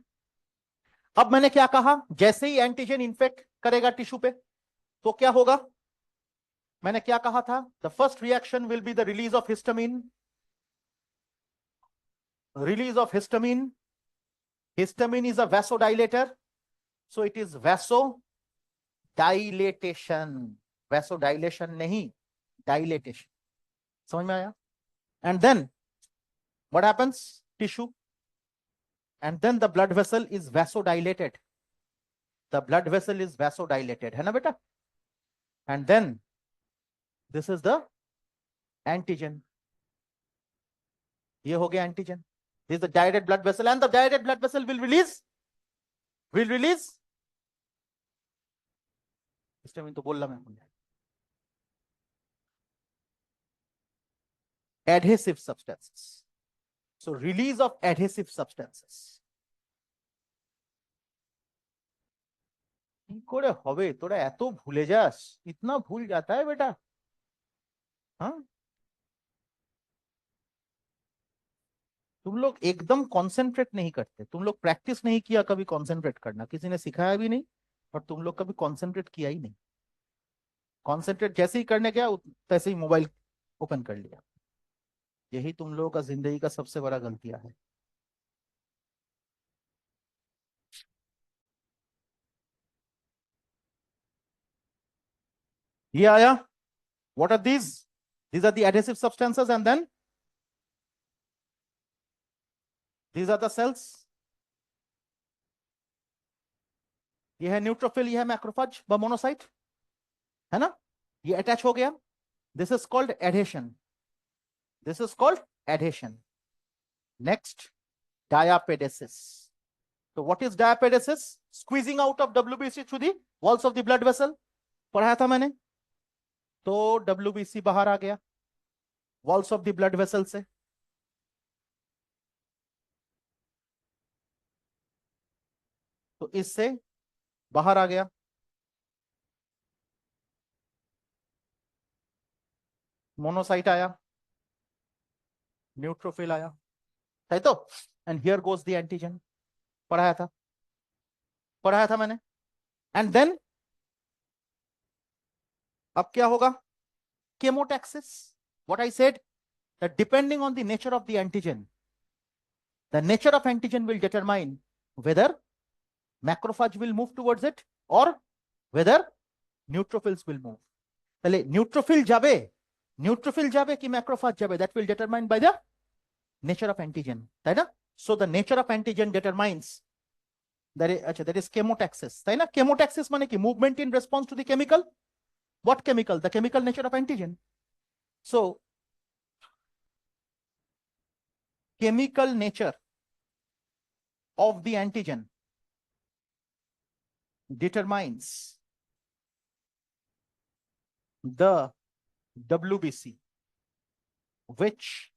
अब मैंने क्या कहा, जैसे ही एंटीजन इन्फेक्ट करेगा टिश्यू पे तो क्या होगा, मैंने क्या कहा था, the first reaction will be the release of histamine, release of histamine. Histamine is a vasodilator, so it is vasodilatation, vasodilation नहीं, dilatation, समझ में आया। and then what happens, tissue, and then the blood vessel is vasodilated, the blood vessel is vasodilated, है ना बेटा। and then this is the antigen, ये हो गया antigen, this is the dilated blood vessel, and the dilated blood vessel will release histamine, तो बोल रहा मैं, adhesive substances, so release of adhesive substances কি করে হবে, তোরা এত ভুলে যাস, इतना भूल जाता है बेटा, हाँ। तुम लोग एकदम कॉन्सेंट्रेट नहीं करते, तुम लोग प्रैक्टिस नहीं किया कभी कॉन्सेंट्रेट करना, किसी ने सिखाया भी नहीं, और तुम लोग कभी कॉन्सेंट्रेट किया ही नहीं। कॉन्सेंट्रेट जैसे ही करने गया तैसे ही मोबाइल ओपन कर लिया। यही तुम लोगों का जिंदगी का सबसे बड़ा गलतियां है। ये आया, what are these are the adhesive substances, and then these are the cells. ये है न्यूट्रोफिल, ये है मैक्रोफेज व मोनोसाइट, है ना, ये अटैच हो गया, this is called adhesion, this is called adhesion. Next, diapedesis. So what is diapedesis? Squeezing out of WBC through the walls of the blood vessel, पढ़ाया था मैंने। तो WBC बाहर आ गया walls of the blood vessel से, तो इससे बाहर आ गया, मोनोसाइट आया, न्यूट्रोफिल आया, है तो, and here goes the antigen, पढ़ाया था मैंने। एंड देन अब क्या होगा, chemotaxis, what I said, that depending on the nature of the antigen, the nature of antigen will determine whether macrophage will move towards it or whether neutrophils will move। তাহলে न्यूट्रोफिल जाबे कि मैक्रोफेज जाबे, that will determined by the nature of antigen, তাই না। so the nature of antigen determines that is, अच्छा, that is chemotaxis, তাই না। chemotaxis মানে কি, movement in response to the chemical, what chemical, the chemical nature of antigen। so chemical nature of the antigen determines the WBC which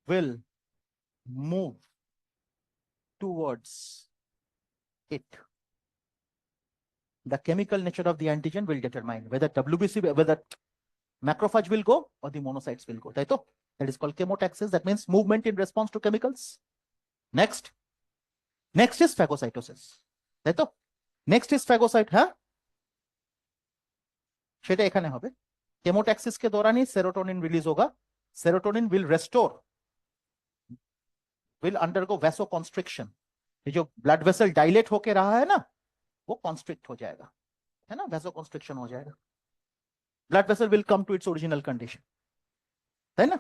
will move towards it। the chemical nature of the antigen will determine whether WBC, whether macrophage will go or the monocytes will go, তাই তো। that is called chemotaxis, that means movement in response to chemicals। next is phagocytosis, তাই তো। next is phagocyte, হ্যাঁ, সেটা এখানে হবে। केमोटैक्सिस के दौरान ही सेरोटोनिन रिलीज होगा, serotonin will restore, will undergo vasoconstriction, ये जो ब्लड वेसल डायलेट होके रहा है ना, वो कॉन्स्ट्रिक्ट हो जाएगा, है ना, वैसोकॉन्स्ट्रिक्शन हो जाएगा, blood vessel will come to its original condition, है ना।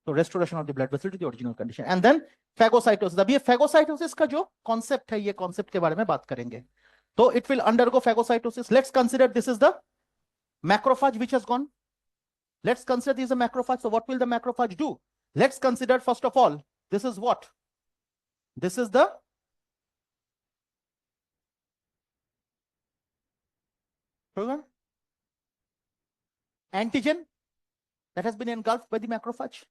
तो restoration of the blood vessel to the original condition and then phagocytosis. अब ये फेगोसाइटोसिस का जो कॉन्सेप्ट है, ये कॉन्सेप्ट के बारे में बात करेंगे। तो it will undergo phagocytosis. Let's consider this is the macrophage which has gone. Let's consider this is a macrophage. So what will the macrophage do? Let's consider first of all, this is what? This is the antigen that has been engulfed by the macrophage.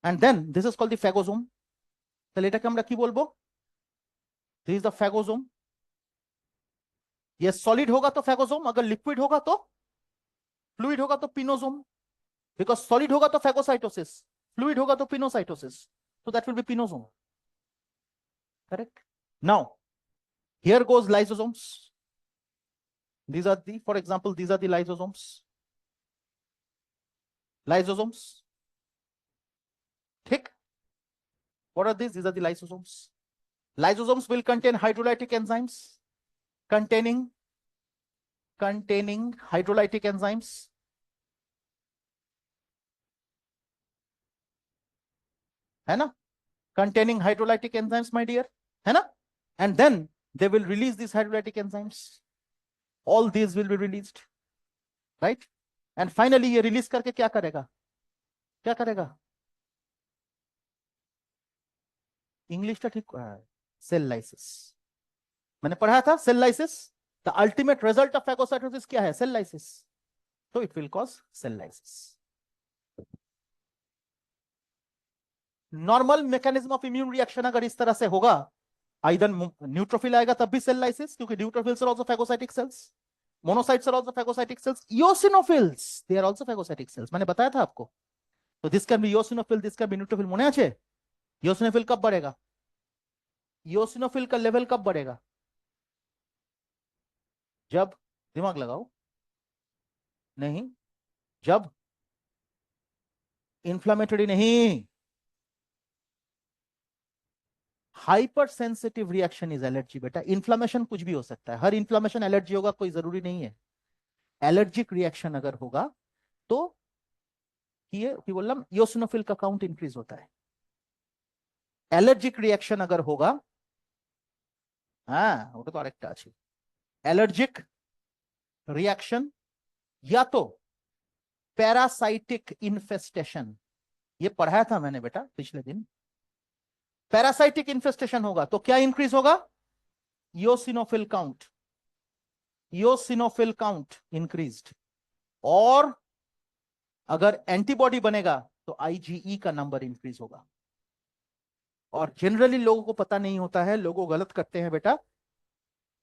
And then this is called the phagosome. তাহলে এটাকে আমরা কি বলবো? This is the phagosome. ये सॉलिड होगा तो phagosome, अगर लिक्विड होगा तो फ्लूइड होगा तो पिनोसोम। बिकॉज सॉलिड होगा तो फेगोसाइटोसिस, फ्लूइड होगा तो pinocytosis, so that will be pinosome. Correct? Now here goes lysosomes. These are the, for example, these are the lysosomes. Lysosomes. ठीक? What are these? These are the lysosomes. Lysosomes will contain hydrolytic enzymes containing hydrolytic enzymes. है ना? Containing hydrolytic enzymes, my dear. है ना? And then they will release these hydrolytic enzymes. All these will be released, right? And finally ये release करके क्या करेगा? क्या करेगा? इंग्लिश का ठीक है, सेल लाइसिस। मैंने पढ़ाया था cell lysis, the ultimate result of phagocytosis क्या है? Cell lysis. तो it will cause cell lysis. Normal mechanism of immune reaction अगर इस तरह से होगा, आइदर न्यूट्रोफिल आएगा तब भी सेल लाइसिस, क्योंकि neutrophils are also phagocytic cells, monocytes are also phagocytic cells, eosinophils they are also phagocytic cells, मैंने बताया था आपको। तो this can be eosinophil, this can be neutrophil. मने আছে? इओसिनोफिल कब बढ़ेगा? इओसिनोफिल का लेवल कब बढ़ेगा? जब, दिमाग लगाओ, नहीं, जब इंफ्लामेटरी नहीं, hyper sensitive reaction is allergy. बेटा इन्फ्लामेशन कुछ भी हो सकता है, हर इन्फ्लामेशन एलर्जी होगा कोई जरूरी नहीं है। एलर्जिक रिएक्शन अगर होगा तो ये कि बोललाम इओसिनोफिल का काउंट इंक्रीज होता है। एलर्जिक रिएक्शन अगर होगा, हाँ वो तो আরেকটা আছে, एलर्जिक रिएक्शन या तो पैरासाइटिक इन्फेस्टेशन, ये पढ़ाया था मैंने बेटा पिछले दिन। पैरासाइटिक इन्फेस्टेशन होगा तो क्या इंक्रीज होगा? Eosinophil count, eosinophil count increased. और अगर एंटीबॉडी बनेगा तो आईजीई का नंबर इंक्रीज होगा। और जनरली लोगों को पता नहीं होता है, लोगों गलत करते हैं बेटा।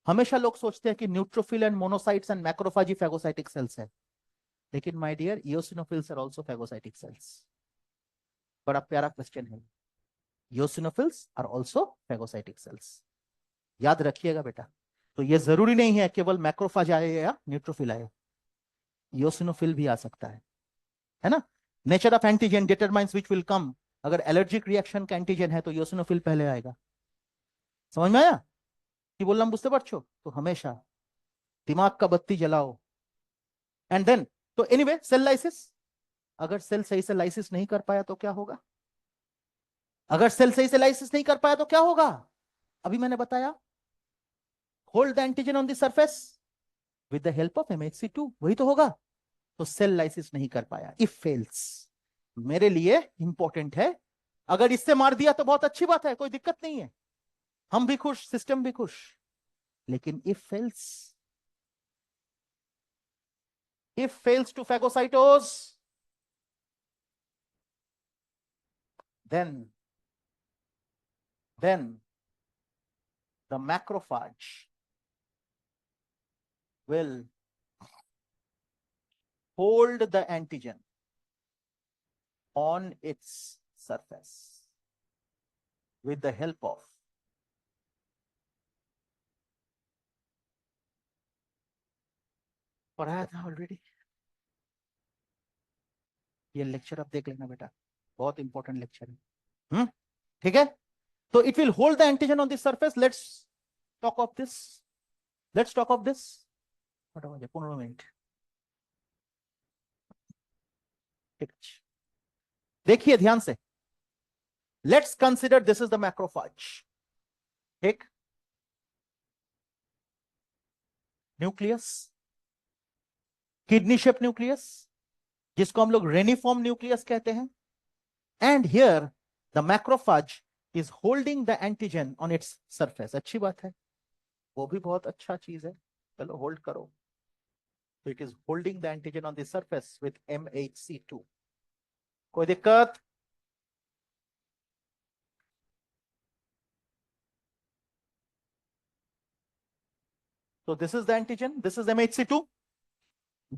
हमेशा लोग सोचते हैं कि neutrophil and monocytes and macrophage phagocytic cells है, लेकिन my dear eosinophils are also phagocytic cells. बड़ा प्यारा क्वेश्चन है, eosinophils are also phagocytic cells, याद रखिएगा बेटा। तो ये जरूरी नहीं है केवल मैक्रोफेज आए या न्यूट्रोफिल आए, इओसिनोफिल भी आ सकता है ना? Nature of antigen determines which will come. अगर एलर्जिक रिएक्शन का एंटीजन है तो इओसिनोफिल पहले आएगा। समझ में आया कि बोलना? बुझते পারছো? तो हमेशा दिमाग का बत्ती जलाओ। एंड देन तो एनीवे सेल लाइसिस, अगर सेल सही से लाइसिस नहीं कर पाया तो क्या होगा? अगर सेल सही से लाइसिस नहीं कर पाया तो क्या होगा? अभी मैंने बताया, hold the antigen on the surface with the help of MHC2, वही तो होगा। तो सेल लाइसिस नहीं कर पाया, इफ फेल्स। मेरे लिए इंपॉर्टेंट है, अगर इससे मार दिया तो बहुत अच्छी बात है, कोई दिक्कत नहीं है, हम भी खुश, सिस्टम भी खुश। लेकिन if fails to phagocytose, then the macrophage will hold the antigen on its surface with the help of पढ़ाया था ऑलरेडी, ये लेक्चर आप देख लेना बेटा, बहुत इंपॉर्टेंट लेक्चर है। ठीक है? तो it will hold the antigen on the surface. Let's talk of this, let's talk of this. 15 minute, ঠিক আছে। देखिए ध्यान से, let's consider this is the macrophage, ठीक, न्यूक्लियस, किडनी शेप न्यूक्लियस, जिसको हम लोग रेनिफॉर्म न्यूक्लियस कहते हैं, and here the macrophage is holding the antigen on its surface. अच्छी बात है, वो भी बहुत अच्छा चीज है, चलो होल्ड करो। तो it is holding the antigen on the surface with MHC2। कोई दिक्कत? तो this is the antigen, this is MHC2।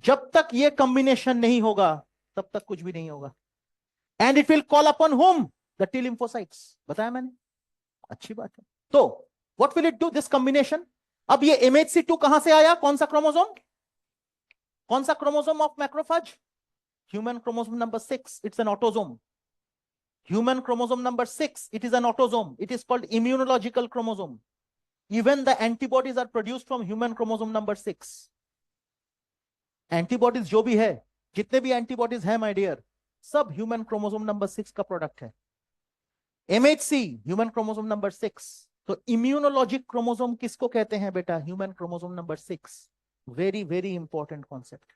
जब तक ये कॉम्बिनेशन नहीं होगा तब तक कुछ भी नहीं होगा, and it will call upon home, the T lymphocytes, बताया मैंने। अच्छी बात है। तो what will it do this combination? अब ये MHC2 कहां से आया, कौन सा क्रोमोसोम, कौन सा chromosome of macrophage? Human chromosome number 6, it's an autosome. Human chromosome number 6, it is an autosome. It is called immunological chromosome. Even the antibodies are produced from human chromosome number 6. Antibodies जो भी है, जितने भी एंटीबॉडीज है माय डियर, सब ह्यूमन क्रोमोसोम नंबर 6 का प्रोडक्ट है। MHC human chromosome number 6। तो इम्यूनोलॉजिक क्रोमोसोम किसको कहते हैं बेटा? Human chromosome number 6। Very very important concept.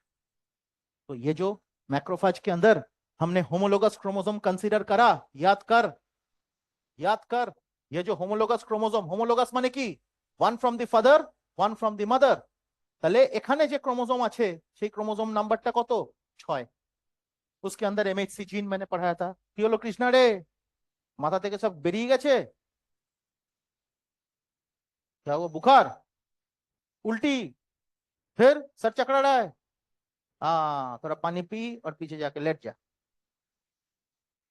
तो ये जो मैक्रोफाज के अंदर हमने होमोलोगस क्रोमोसोम कंसीडर करा, याद कर, याद कर, ये जो होमोलोगस क्रोमोसोम, होमोलोगस माने की one from the father, one from the mother, তাহলে এখানে যে ক্রোমোসোম আছে সেই ক্রোমোসোম নাম্বারটা কত? 6। उसके अंदर MHC जीन मैंने पढ़ाया था। কি হলো কৃষ্ণা রে, মাথা থেকে সব বেরিয়ে গেছে? क्या वो बुखार, उल्टी, फिर सर चकरा रहा है? हाँ, थोड़ा पानी पी और पीछे जाके लेट जा।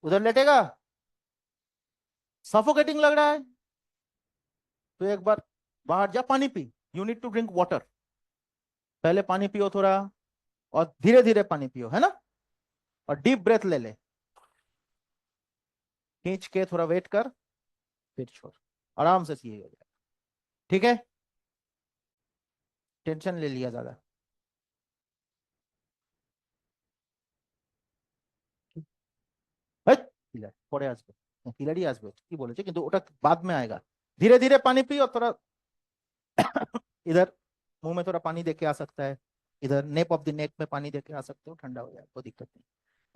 उधर लेटेगा, सफोकेटिंग लग रहा है, तो एक बार बाहर जा, पानी पी। You need to drink water. पहले पानी पियो थोड़ा, और धीरे धीरे पानी पियो, है ना, और डीप ब्रेथ ले ले, खींच के थोड़ा वेट कर, फिर छोड़, आराम से सही हो जाएगा। ठीक है, टेंशन ले लिया ज्यादा। পরে আসবে, কিলারই আসবে, কি বলেছে, কিন্তু ওটা बाद में आएगा। धीरे धीरे पानी पी, और थोड़ा इधर मुंह में थोड़ा पानी देके आ सकता है, इधर नेप ऑफ द नेक में पानी देके आ सकते हो, ठंडा हो जाएगा, कोई दिक्कत नहीं,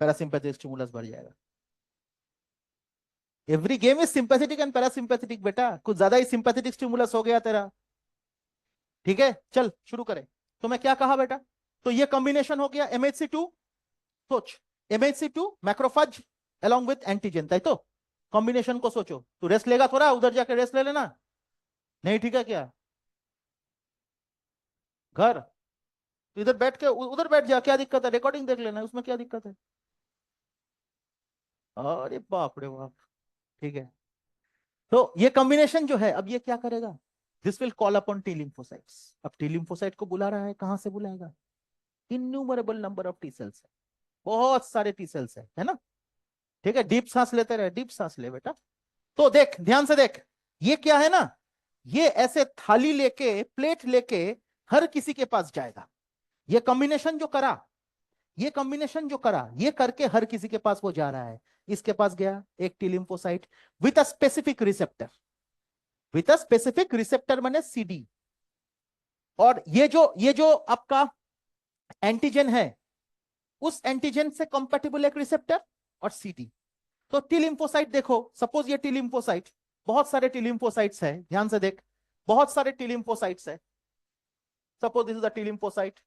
पैरासिम्पैथिक स्टिमुलस बढ़ जाएगा। Every game is sympathetic and parasympathetic बेटा, कुछ ज्यादा ही सिंपैथेटिक स्टिमुलस हो गया तेरा। ठीक है, चल शुरू करें। तो मैं क्या कहा बेटा, तो ये कॉम्बिनेशन हो गया MHC2। सोच, MHC2 macrophage along with antigen, ताई तो कॉम्बिनेशन को सोचो। तू रेस्ट लेगा थोड़ा, उधर जाके रेस्ट ले लेना, नहीं ठीक है क्या? घर, तो इधर बैठ के उधर बैठ जा, क्या दिक्कत है? रिकॉर्डिंग देख लेना, उसमें क्या दिक्कत है? अरे बाप रे बाप। ठीक है, तो ये कॉम्बिनेशन जो है, अब ये क्या करेगा, this will call upon T lymphocytes. अब टी लिम्फोसाइट को बुला रहा है, कहां से बुलाएगा? Innumerable number of T cells है, बहुत सारे टी सेल्स है ना। ठीक है, डीप सांस लेते रहे, डीप सांस ले बेटा। तो देख, ध्यान से देख, ये क्या है ना, ये ऐसे थाली लेके, प्लेट लेके हर किसी के पास जाएगा। ये कॉम्बिनेशन जो करा, ये कॉम्बिनेशन जो करा, ये करके हर किसी के पास वो जा रहा है। इसके पास गया एक T lymphocyte with a specific receptor, with a specific receptor माने CD। और ये जो आपका एंटीजन है, उस एंटीजन से कंपैटिबल एक रिसेप्टर और CD। तो टी लिम्फोसाइट देखो, सपोज ये टी लिम्फोसाइट, बहुत सारे टी लिम्फोसाइट्स है, ध्यान से देख, बहुत सारे टी लिम्फोसाइट्स है। Suppose this is a T lymphocyte,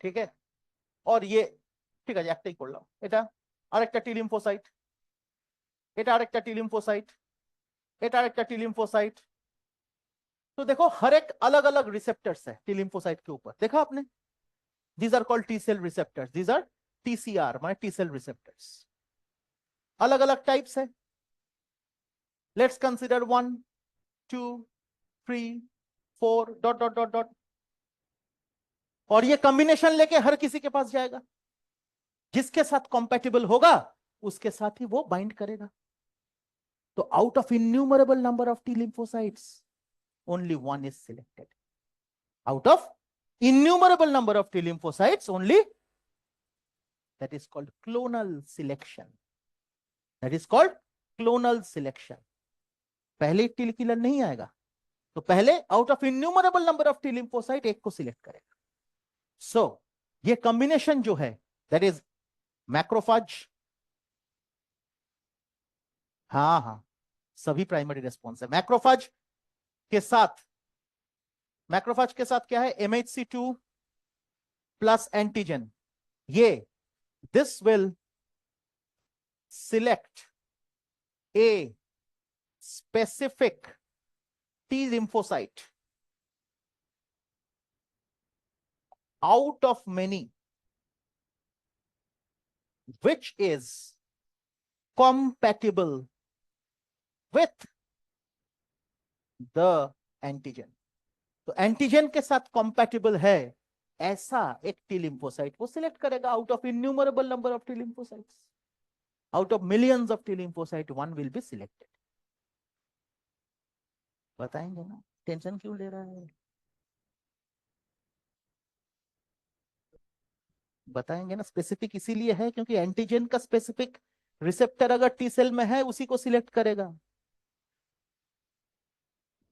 ठीक है, और ये, ঠিক আছে একটাই করলাম, এটা আরেকটা টি লিম্ফোসাইট, এটা আরেকটা টি লিম্ফোসাইট, এটা আরেকটা टी लिम्फोसाइट। तो देखो हर एक अलग अलग रिसेप्टर्स है टी लिम्फोसाइट के ऊपर, देखा आपने? These are called T cell receptors, these are TCR माने टी सेल रिसेप्टर्स। अलग अलग टाइप्स है, let's consider 1 2 3 4 dot dot dot dot. और ये कॉम्बिनेशन लेके हर किसी के पास जाएगा, जिसके साथ कंपैटिबल होगा उसके साथ ही वो बाइंड करेगा। तो out of innumerable number of T lymphocytes only one is selected. Out of innumerable number of T lymphocytes, only That is called clonal selection. That is called clonal selection. पहले टी किलर नहीं आएगा, तो पहले out of innumerable number of T lymphocyte एक को सिलेक्ट करेगा. सो ये कॉम्बिनेशन जो है दैट इज मैक्रोफाज. हाँ हाँ, सभी प्राइमरी रेस्पॉन्स है. मैक्रोफाज के साथ क्या है, MHC2 प्लस एंटीजन. ये this will select a specific T lymphocyte out of many which is compatible with the antigen. तो एंटीजन के साथ compatible है ऐसा एक T lymphocyte वो सिलेक्ट करेगा. Out of innumerable number of T lymphocytes, out of millions of T lymphocyte, one will be selected. बताएंगे ना, टेंशन क्यों ले रहा है? बताएंगे ना. स्पेसिफिक इसीलिए है क्योंकि एंटीजन का स्पेसिफिक रिसेप्टर अगर टी सेल में है उसी को सिलेक्ट करेगा.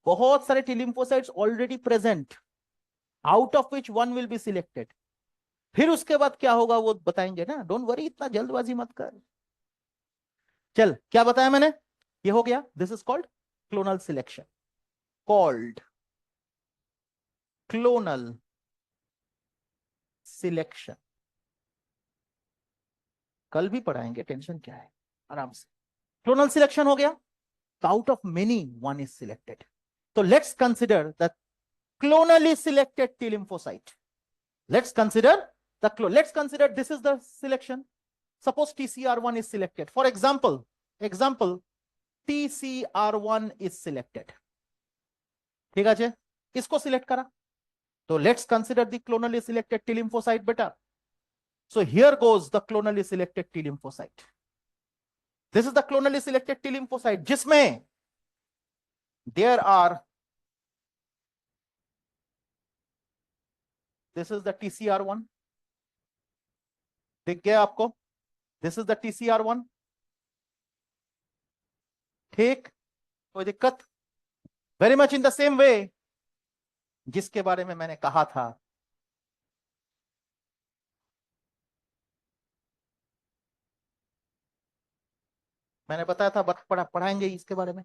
बहुत सारे T lymphocytes already present, out of which one will be selected. फिर उसके बाद क्या होगा वो बताएंगे ना. डोंट वरी, इतना जल्दबाजी मत कर. चल, क्या बताया मैंने, ये हो गया. This is called clonal selection. Called clonal selection. कल भी पढ़ाएंगे, टेंशन क्या है, आराम से. क्लोनल सिलेक्शन हो गया. Out of many one is selected. तो let's consider the clonally selected T lymphocyte. Let's consider this is the selection. Suppose TCR1 is selected. For example, TCR1 is selected. ठीक है, इसको सिलेक्ट करा. तो let's consider the clonally selected T lymphocyte बेटा. So here goes the clonally selected T lymphocyte. This is the clonally selected T lymphocyte जिसमें there are, this is the TCR1. दिख गया आपको, दिस इज द TCR1. ठीक, कोई दिक्कत? Very much in the same way जिसके बारे में मैंने कहा था. मैंने बताया था पढ़ाएंगे इसके बारे में.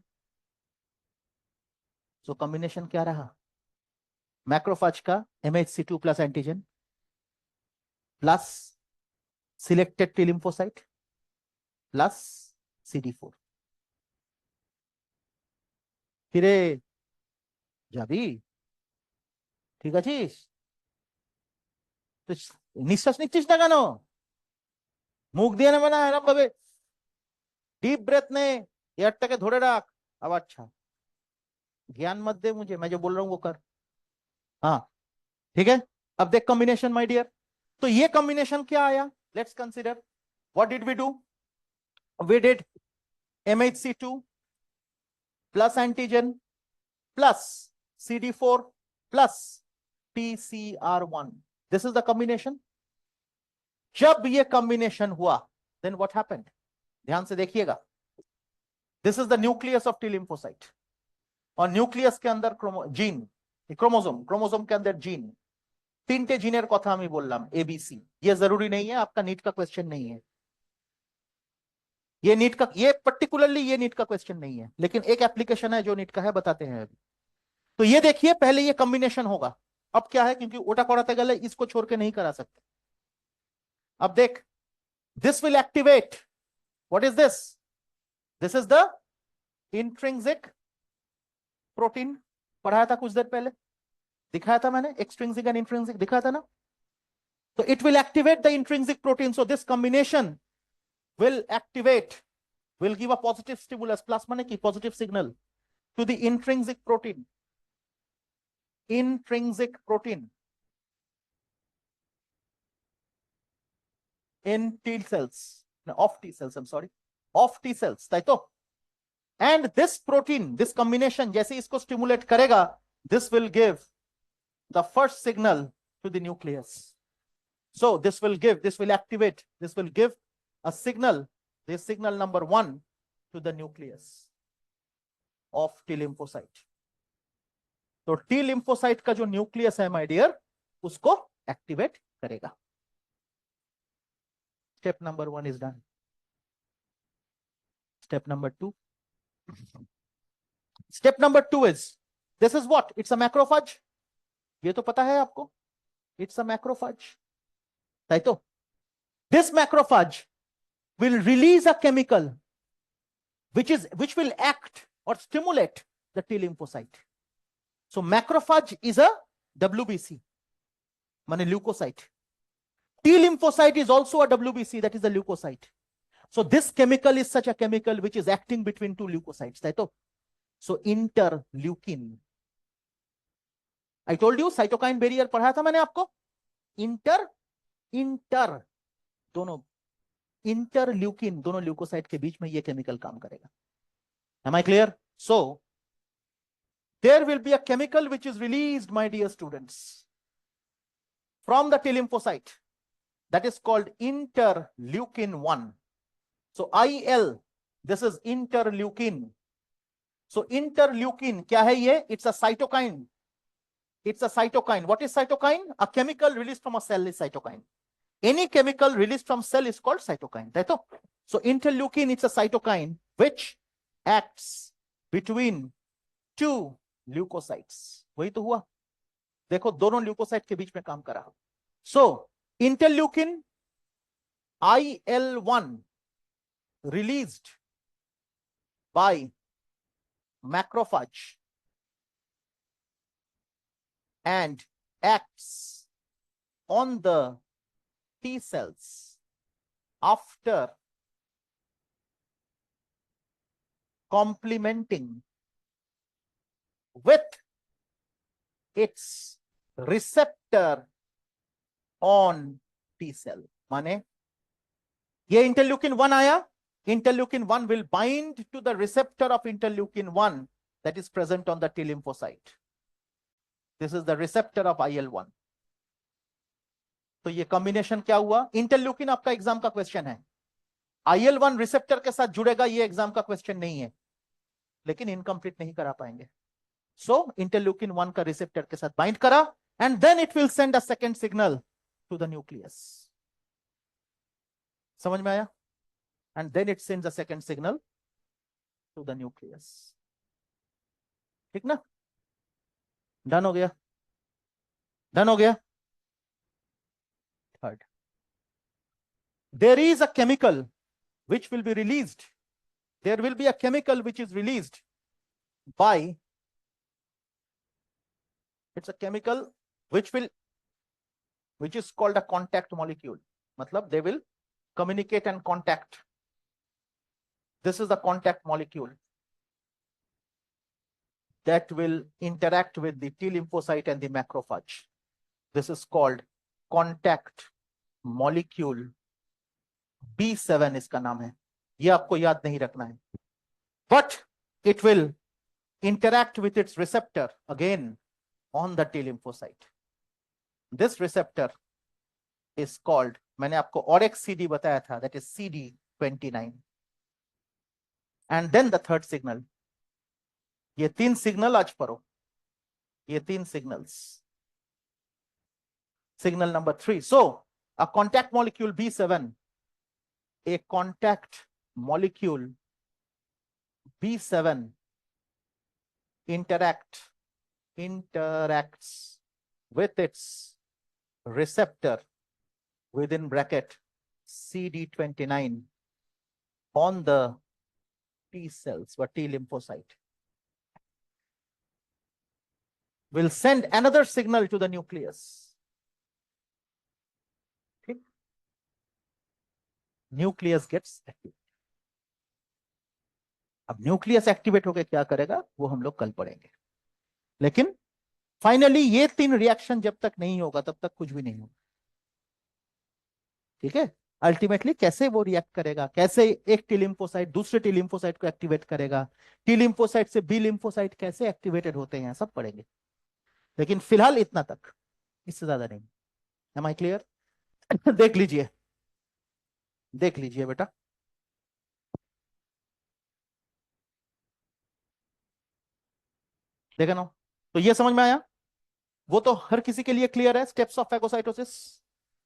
सो कॉम्बिनेशन क्या रहा, मैक्रोफाज का MHC2 plus antigen plus selected T lymphocyte plus CD4. फिरे যাবি, ঠিক আছিস? তো নিঃশ্বাস নিচ্ছিস না কেন? মুখ দিয়ে নেবে না, এরকম ভাবে डीप ब्रेथ ने, एयरটাকে ধরে রাখ. अब अच्छा, ज्ञान मत दे मुझे, मैं जो बोल रहा हूं वो कर. हाँ ठीक है. अब देख कॉम्बिनेशन माय डियर. तो ये कॉम्बिनेशन क्या आया, let's consider. What did we do? We did MHC2 plus antigen plus CD4 plus TCR1. This is the combination. जब ये कॉम्बिनेशन हुआ देन व्हाट हैपेंड, ध्यान से देखिएगा. This is the nucleus of T lymphocyte. और न्यूक्लियस के अंदर जीन, क्रोमोसोम के अंदर जीन, तीनटे जीनेर कथा আমি বললাম ABC. ये जरूरी नहीं है, आपका नीट का क्वेश्चन नहीं है. ये नीट का, ये पर्टिकुलरली ये नीट का क्वेश्चन नहीं है, लेकिन एक एप्लीकेशन है जो नीट का है, बताते हैं अभी. तो ये देखिए, पहले ये कॉम्बिनेशन होगा. अब क्या है, क्योंकि ओटा कोड़ाते गले इसको छोड़ के नहीं करा सकते. अब देख, this will activate. What is this? This is the intrinsic protein. पढ़ाया था कुछ देर पहले, दिखाया था मैंने, एक्सट्रिंसिक एंड इंट्रिंसिक दिखाया था ना. तो it will activate the intrinsic protein. So this combination will activate, will give a positive stimulus, plus माने की positive signal to the intrinsic protein in T cells, no, of T cells, I'm sorry, of T cells, ताई तो. and this protein, this combination जैसे इसको stimulate करेगा, this will give the first signal to the nucleus. So this will give, this will activate, this will give a signal, this signal number 1 to the nucleus of T lymphocyte. तो T lymphocyte का जो न्यूक्लियस है माय डियर, उसको एक्टिवेट करेगा. Step number 1 is done. Step number 2. Step number 2 is, this is what? It's a macrophage. ये तो पता है आपको. It's a macrophage. right? तो this macrophage will release a chemical which will act or stimulate the T lymphocyte. So macrophage is a WBC, माने leukocyte. T lymphocyte is also a WBC, that is a leukocyte. So this chemical is such a chemical which is acting between two leukocytes, right? So interleukin. I told you cytokine barrier पढ़ाया था मैंने आपको. इंटर दोनों इंटरल्यूकिन दोनों ल्यूकोसाइट के बीच में ये केमिकल काम करेगा. Am I clear? So there will be a chemical which is released, my dear students, from the T lymphocyte, that is called interleukin 1. So IL, this is interleukin. So interleukin क्या है ये? It's a cytokine. It's a cytokine. What is cytokine? A chemical released from a cell is cytokine. Any chemical released from cell is called cytokine. Right? So interleukin, it's a cytokine which acts between two leukocytes. वही तो हुआ. देखो दोनों ल्यूकोसाइट के बीच में काम कर रहा. So interleukin IL-1 released by macrophage and acts on the T cells after complementing with its receptor on T cell. माने ये interleukin 1 आया, interleukin 1 will bind to the receptor of interleukin 1 that is present on the T lymphocyte. This is the receptor of IL-1. तो ये कॉम्बिनेशन क्या हुआ? इंटरल्यूकिन आपका एग्जाम का क्वेश्चन है. IL-1 रिसेप्टर के साथ जुड़ेगा, ये एग्जाम का क्वेश्चन नहीं है, लेकिन इनकम्प्लीट नहीं करा पाएंगे. सो इंटरल्यूकिन 1 का रिसेप्टर के साथ बाइंड करा and then it will send a second signal to the nucleus. समझ में आया? And then it sends a second signal to the nucleus. ठीक ना? डन हो गया? डन हो गया? Third, there is a chemical which will be released. There will be a chemical which is released by, it's a chemical which is called a contact molecule. मतलब they will communicate and contact. This is the contact molecule that will interact with the T lymphocyte and the macrophage. This is called contact molecule B7 इसका नाम है. ये आपको याद नहीं रखना है. But it will interact with its receptor again on the T lymphocyte. This receptor is called, मैंने आपको OREX CD बताया था, that is CD29. And then the third signal. ये तीन सिग्नल आज पढ़ो. ये तीन signals. Signal number 3. So, a contact molecule B7, a contact molecule B7 interacts with its receptor within bracket CD29 on the T cells or T lymphocyte. Will send another signal to the nucleus. Nucleus gets activate. अब न्यूक्लियस एक्टिवेट होकर क्या करेगा वो हम लोग कल पढ़ेंगे. लेकिन फाइनली ये तीन रिएक्शन जब तक नहीं होगा तब तक कुछ भी नहीं होगा. ठीक है? अल्टीमेटली कैसे वो रिएक्ट करेगा, कैसे एक टी लिम्फोसाइट दूसरे टी लिम्फोसाइट को एक्टिवेट करेगा, टी लिम्फोसाइट से बी लिम्फोसाइट कैसे एक्टिवेटेड होते हैं, सब पढ़ेंगे. लेकिन फिलहाल इतना तक, इससे ज्यादा नहीं. Am I clear? देख लीजिए, देख लीजिए बेटा, देखे ना? तो ये समझ में आया? वो तो हर किसी के लिए क्लियर है, स्टेप्स ऑफ फैगोसाइटोसिस।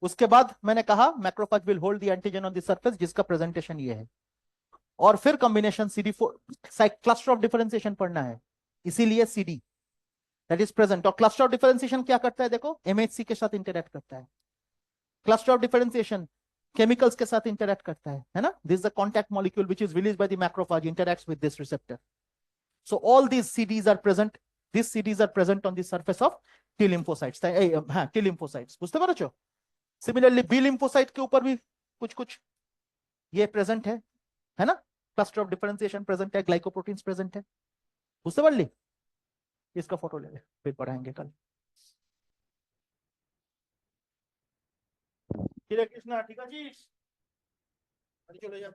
उसके बाद मैंने कहा macrophage will hold the antigen on the surface, जिसका प्रेजेंटेशन ये है। और फिर combination CD4, cluster of differentiation पढ़ना है, इसीलिए CD दैट इज प्रेजेंट। और क्लस्टर ऑफ डिफरेंशिएशन क्या करता है, देखो MHC के साथ इंटरेक्ट करता है। क्लस्टर ऑफ डिफरेंशिएशन केमिकल्स के साथ इंटरेक्ट करता है ना? This is the contact molecule which is released by the macrophage, interacts with this receptor. So all these CDs are present. These CDs are present on the surface of T lymphocytes. हाँ, T lymphocytes বুঝতে পারছো? Similarly B lymphocyte के ऊपर भी कुछ कुछ ये प्रेजेंट है ना? क्लस्टर ऑफ डिफरेंशिएशन प्रेजेंट है, ग्लाइकोप्रोटीन्स प्रेजेंट है। बुझতে পারলি? इसका फोटो ले ले, फिर पढ़ाएंगे कल। ठीक है कृष्णा, ठीक है जी, चले जा।